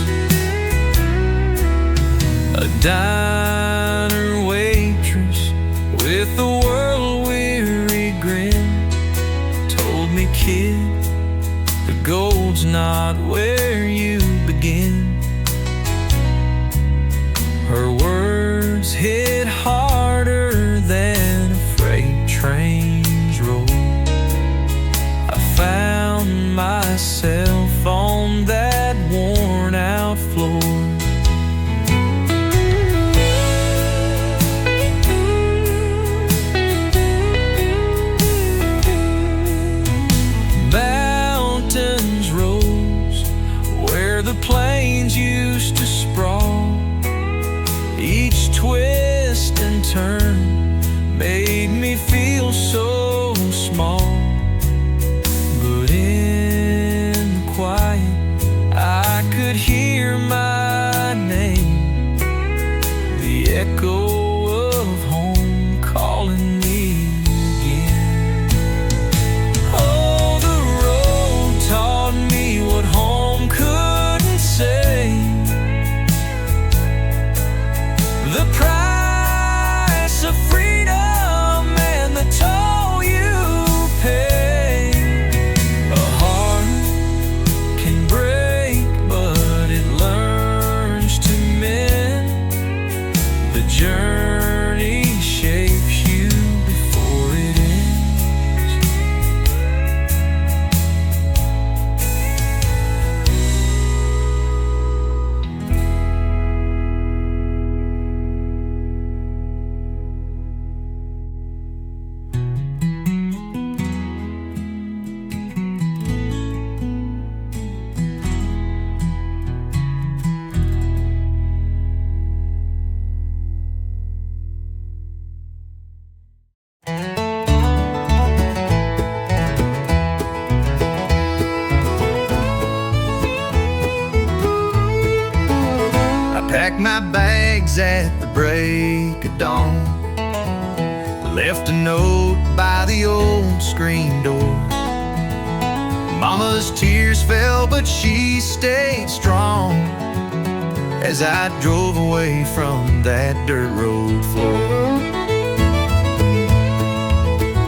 A diner waitress with a world-weary grin told me, kid, the gold's not where you begin. Her words hit harder than a freight train's roll. I found myself on that worn-out floor. Mountains rose where the plains used to sprawl. Each twist and turn made me feel so small. But in the quiet, I could hear my name, the echo of home calling me again. Oh, the road taught me what home couldn't say. The price of freedom and the toll you pay. A heart can break, but it learns to mend. The journey shapes you before it ends. rise at the break of dawn. Left a note by the old screen door. Mama's tears fell, but she stayed strong as I drove away from that dirt road floor.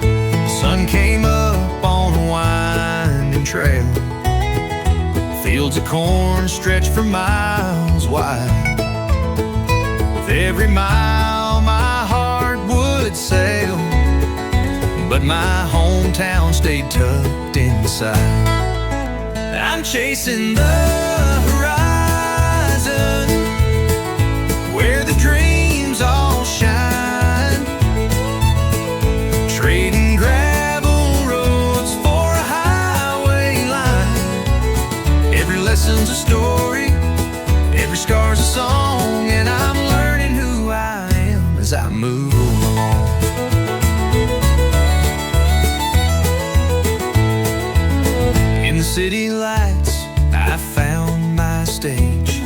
The sun came up on a winding trail. Fields of corn stretched for miles wide. With every mile my heart would sail, but my hometown stayed tucked inside. I'm chasing the horizon, where the dreams all shine. Trading gravel roads for a highway line. Every lesson's a story, every scar's a song, and I'm learning who I am as I move along. In the city lights, I found my stage,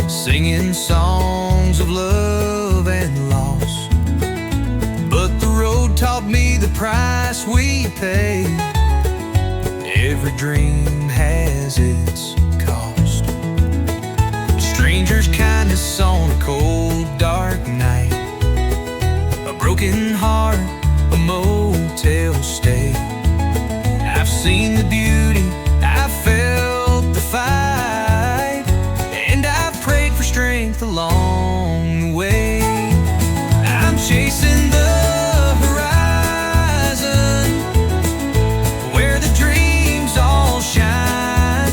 singing songs of love and loss. But the road taught me the price we pay. Every dream has its cost. Stranger's kindness on a cold, dark night, a broken heart, a motel stay. I've seen the beauty, I've felt the fight, and I've prayed for strength along the way. I'm chasing the horizon, where the dreams all shine.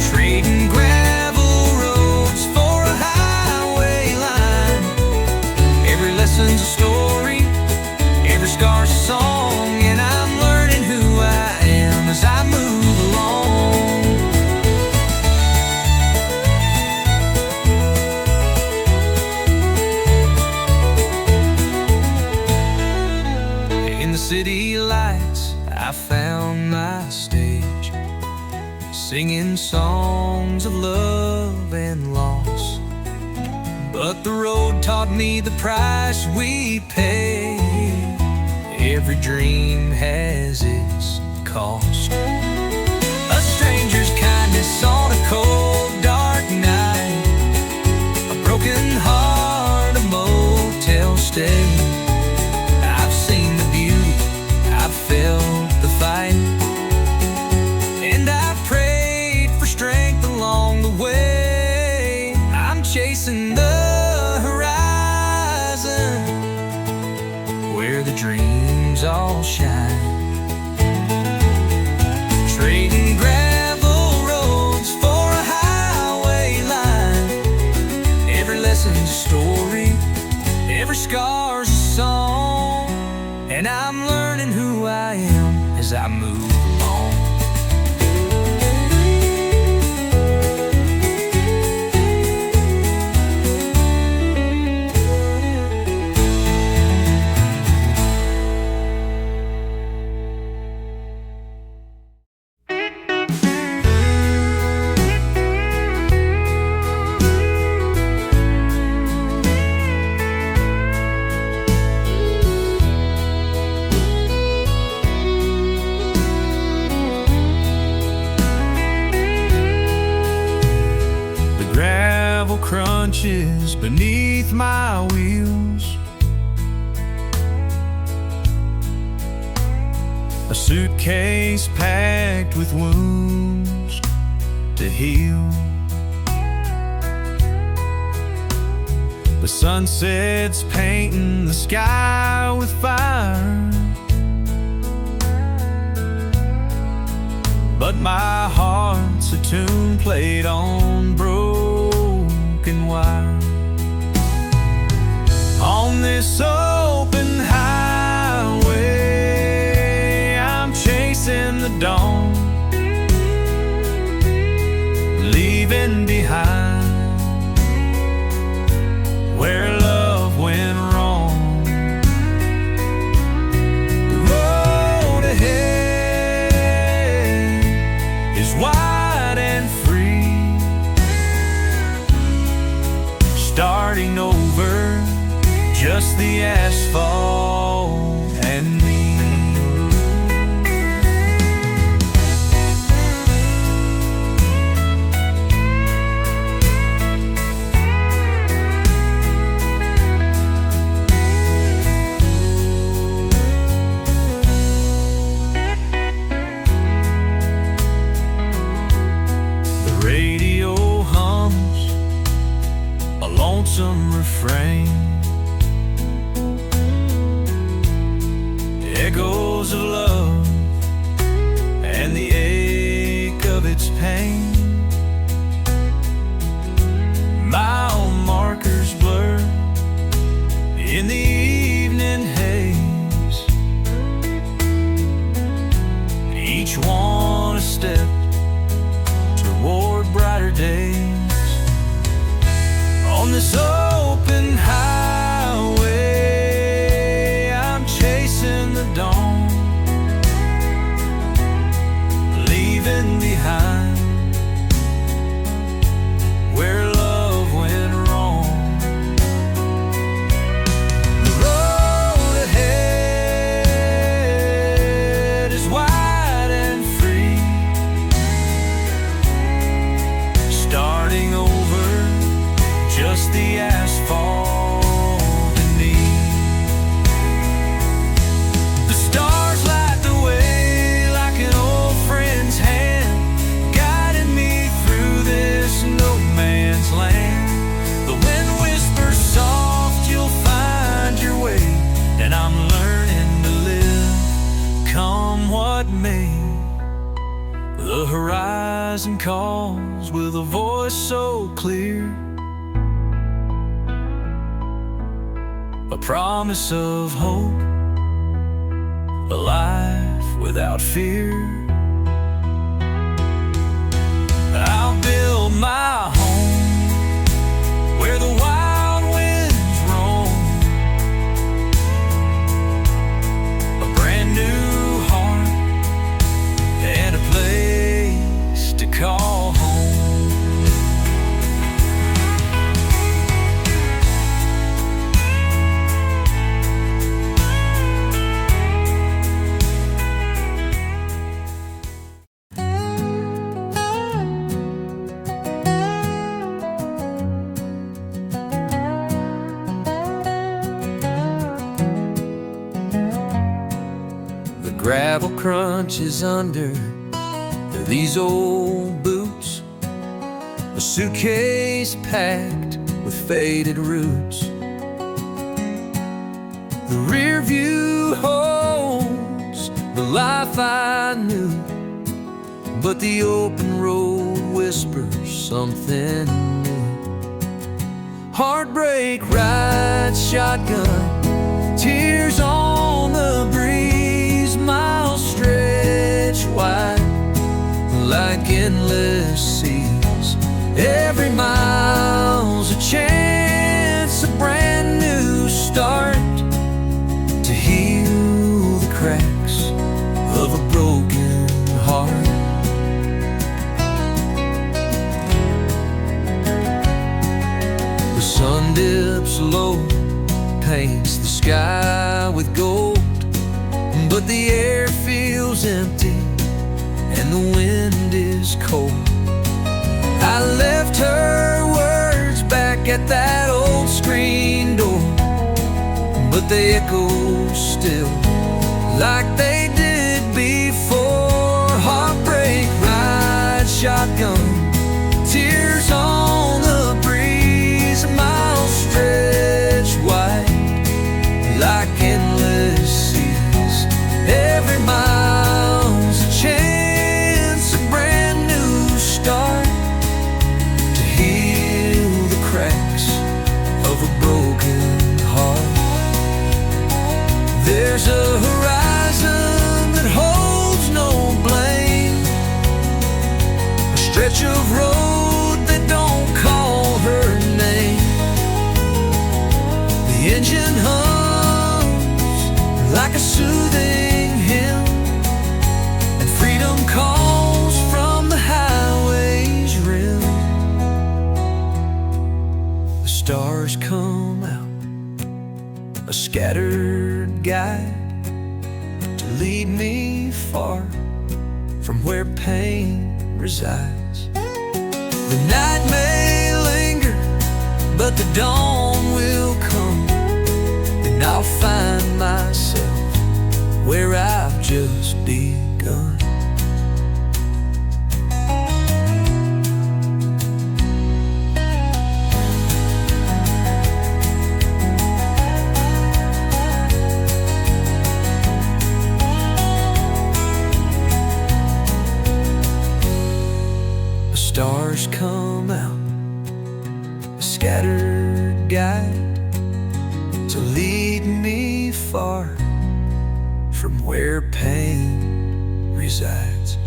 Trading gravel roads for a highway line. Every lesson's a story, every scar's a song, and I'm learning who I am as I move along. In the city lights, I found my stage, singing songs of love and loss. But the road taught me the price we pay. Every dream has its cost. A stranger's kindness on a cold, dark night, a broken heart, a motel stay. I've seen the beauty, I've felt the fight, and I've prayed for strength along the way. I'm chasing the horizon, where the dreams all shine. Trading gravel roads for a highway line. Every lesson's a story, every scar's a song, and I'm learning who I am as I move along. Crunches beneath my wheels, a suitcase packed with wounds to heal. The sunset's painting the sky with fire, but my heart's a tune played on broken wire. On this open highway, I'm chasing the dawn, leaving behind where love went wrong. The road ahead is wide and free, starting over, just the asphalt and me. The radio hums a lonesome refrain, echoes of love and the ache of its pain. Mile markers blur in the evening haze, each one a step toward brighter days. On this open highway, I'm chasing the dawn, leaving behind where love went wrong. The road ahead is wide and free, starting over, just the asphalt and me. The stars light the way like an old friend's hand, guiding me through this no man's land. The wind whispers soft, you'll find your way, and I'm learning to live, come what may. The horizon calls with a voice so clear, a promise of hope, a life without fear. I'll build my home where the wild winds roam, a brand new heart and a place to call home. Gravel crunches under these old boots, a suitcase packed with faded roots. The rear view holds the life I knew, but the open road whispers something new. Heartbreak ride shotgun, tears on the breeze, miles stretch wide like endless seas. Every mile's a chance, a brand new start, to heal the cracks of a broken heart. The sun dips low, paints the sky with gold, but the air feels empty and the wind is cold. I left her words back at that old screen door, but they echo still like they did before. Heartbreak ride shotgun, tears on the breeze, miles stretch wide like endless seas. Every mile's a chance, a brand new start, to heal the cracks of a broken heart. There's a horizon that holds no blame, a stretch of road that don't call her name. The engine hums like a soothing hymn, and freedom calls from the highway's rim. The stars come out, a scattered guide to lead me far from where pain resides. The night may linger, but the dawn will come, and I'll find myself where I've just begun. The stars come out, a scattered guide to lead me far from where pain resides.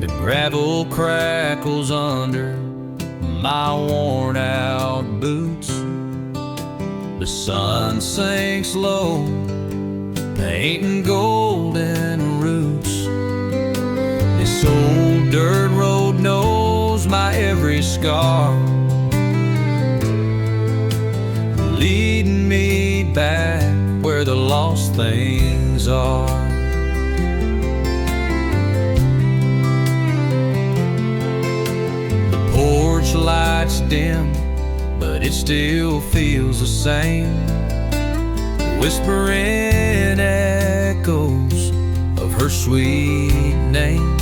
The gravel crackles under my worn out boots. The sun sinks low, painting golden roots. This old dirt road knows my every scar, leading me back where the lost things are. Porch lights dim, but it still feels the same, whispering echoes of her sweet name.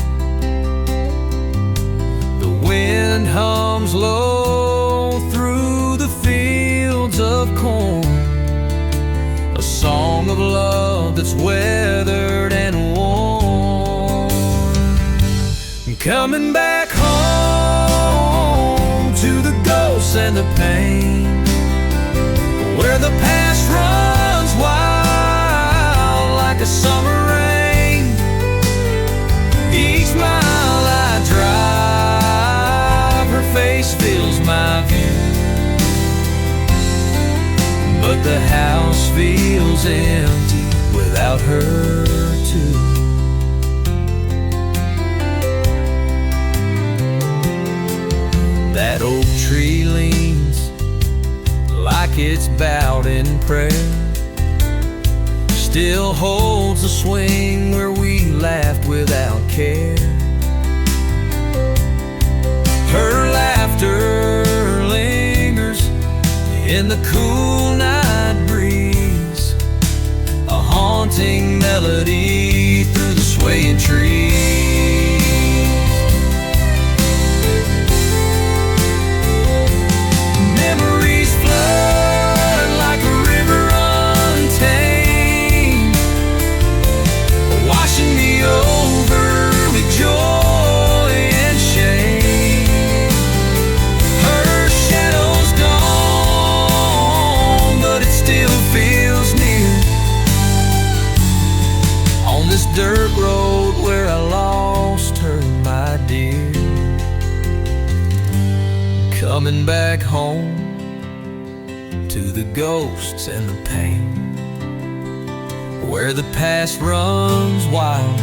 The wind hums low through the fields of corn, a song of love that's weathered and worn. Coming back home to the ghosts and the pain, where the past runs wild like a summer rain. Each mile I drive, her face fills my view, but the house feels empty without her too. That oak tree leans like it's bowed in prayer, still holds the swing where we laughed without care. Her laughter lingers in the cool night breeze, a haunting melody through the swaying trees. Memories flood like a river untamed, washing me over with joy and shame. Her shadow's gone, but it still feels near, on this dirt road where I lost her, my dear. Coming back home to the ghosts and the pain, where the past runs wild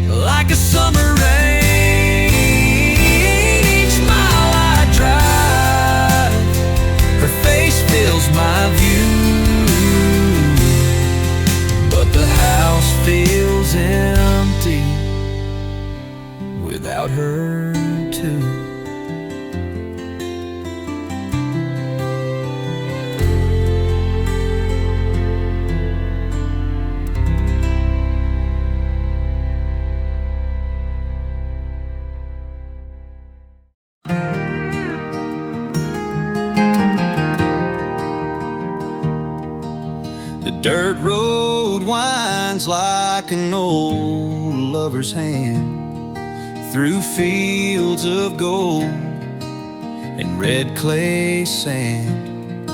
like a summer rain. Each mile I drive, her face fills my view, but the house feels empty without her too. The dirt road winds like an old lover's hand through fields of gold and red clay sand.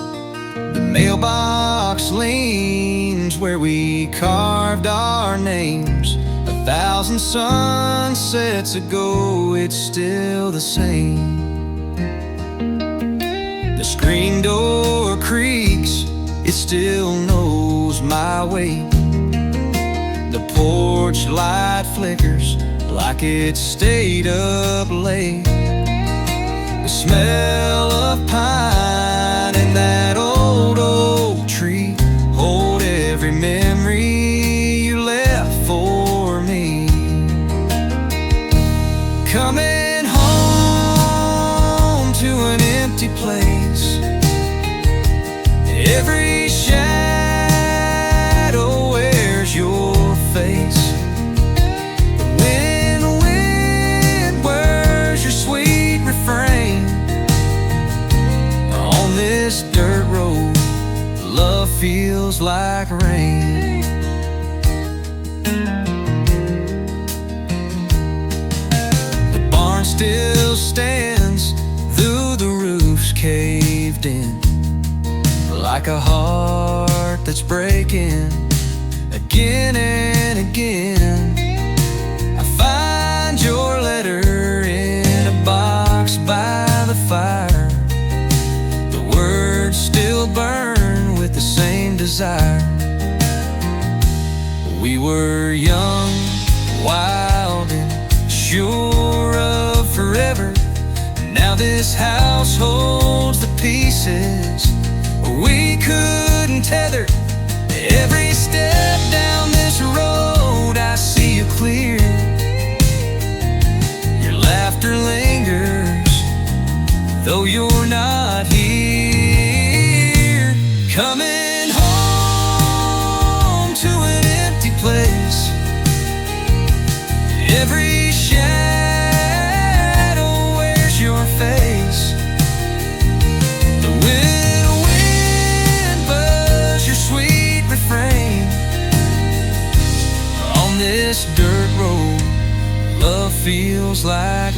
The mailbox leans where we carved our names 1,000 sunsets ago. It's still the same. The screen door creaks it still knows my way. The porch light flickers like it stayed up late. The smell of pine and that old oak tree hold every memory you left for me. Coming home to an empty place, every shadow wears your face. The wind wears your sweet refrain. On this dirt road, love feels like rain. The barn still stands, though the roof's caved in, like a heart that's breaking again and again. I find your letter in a box by the fire. The words still burn with the same desire. We were young, wild, and sure of forever. Now this house holds the pieces we couldn't tether. Every step down this road I see you clear. Your laughter lingers, though you're not here. Coming home to an empty place, every shadow wears your face. The wind buzz your sweet refrain. On this dirt road, love feels like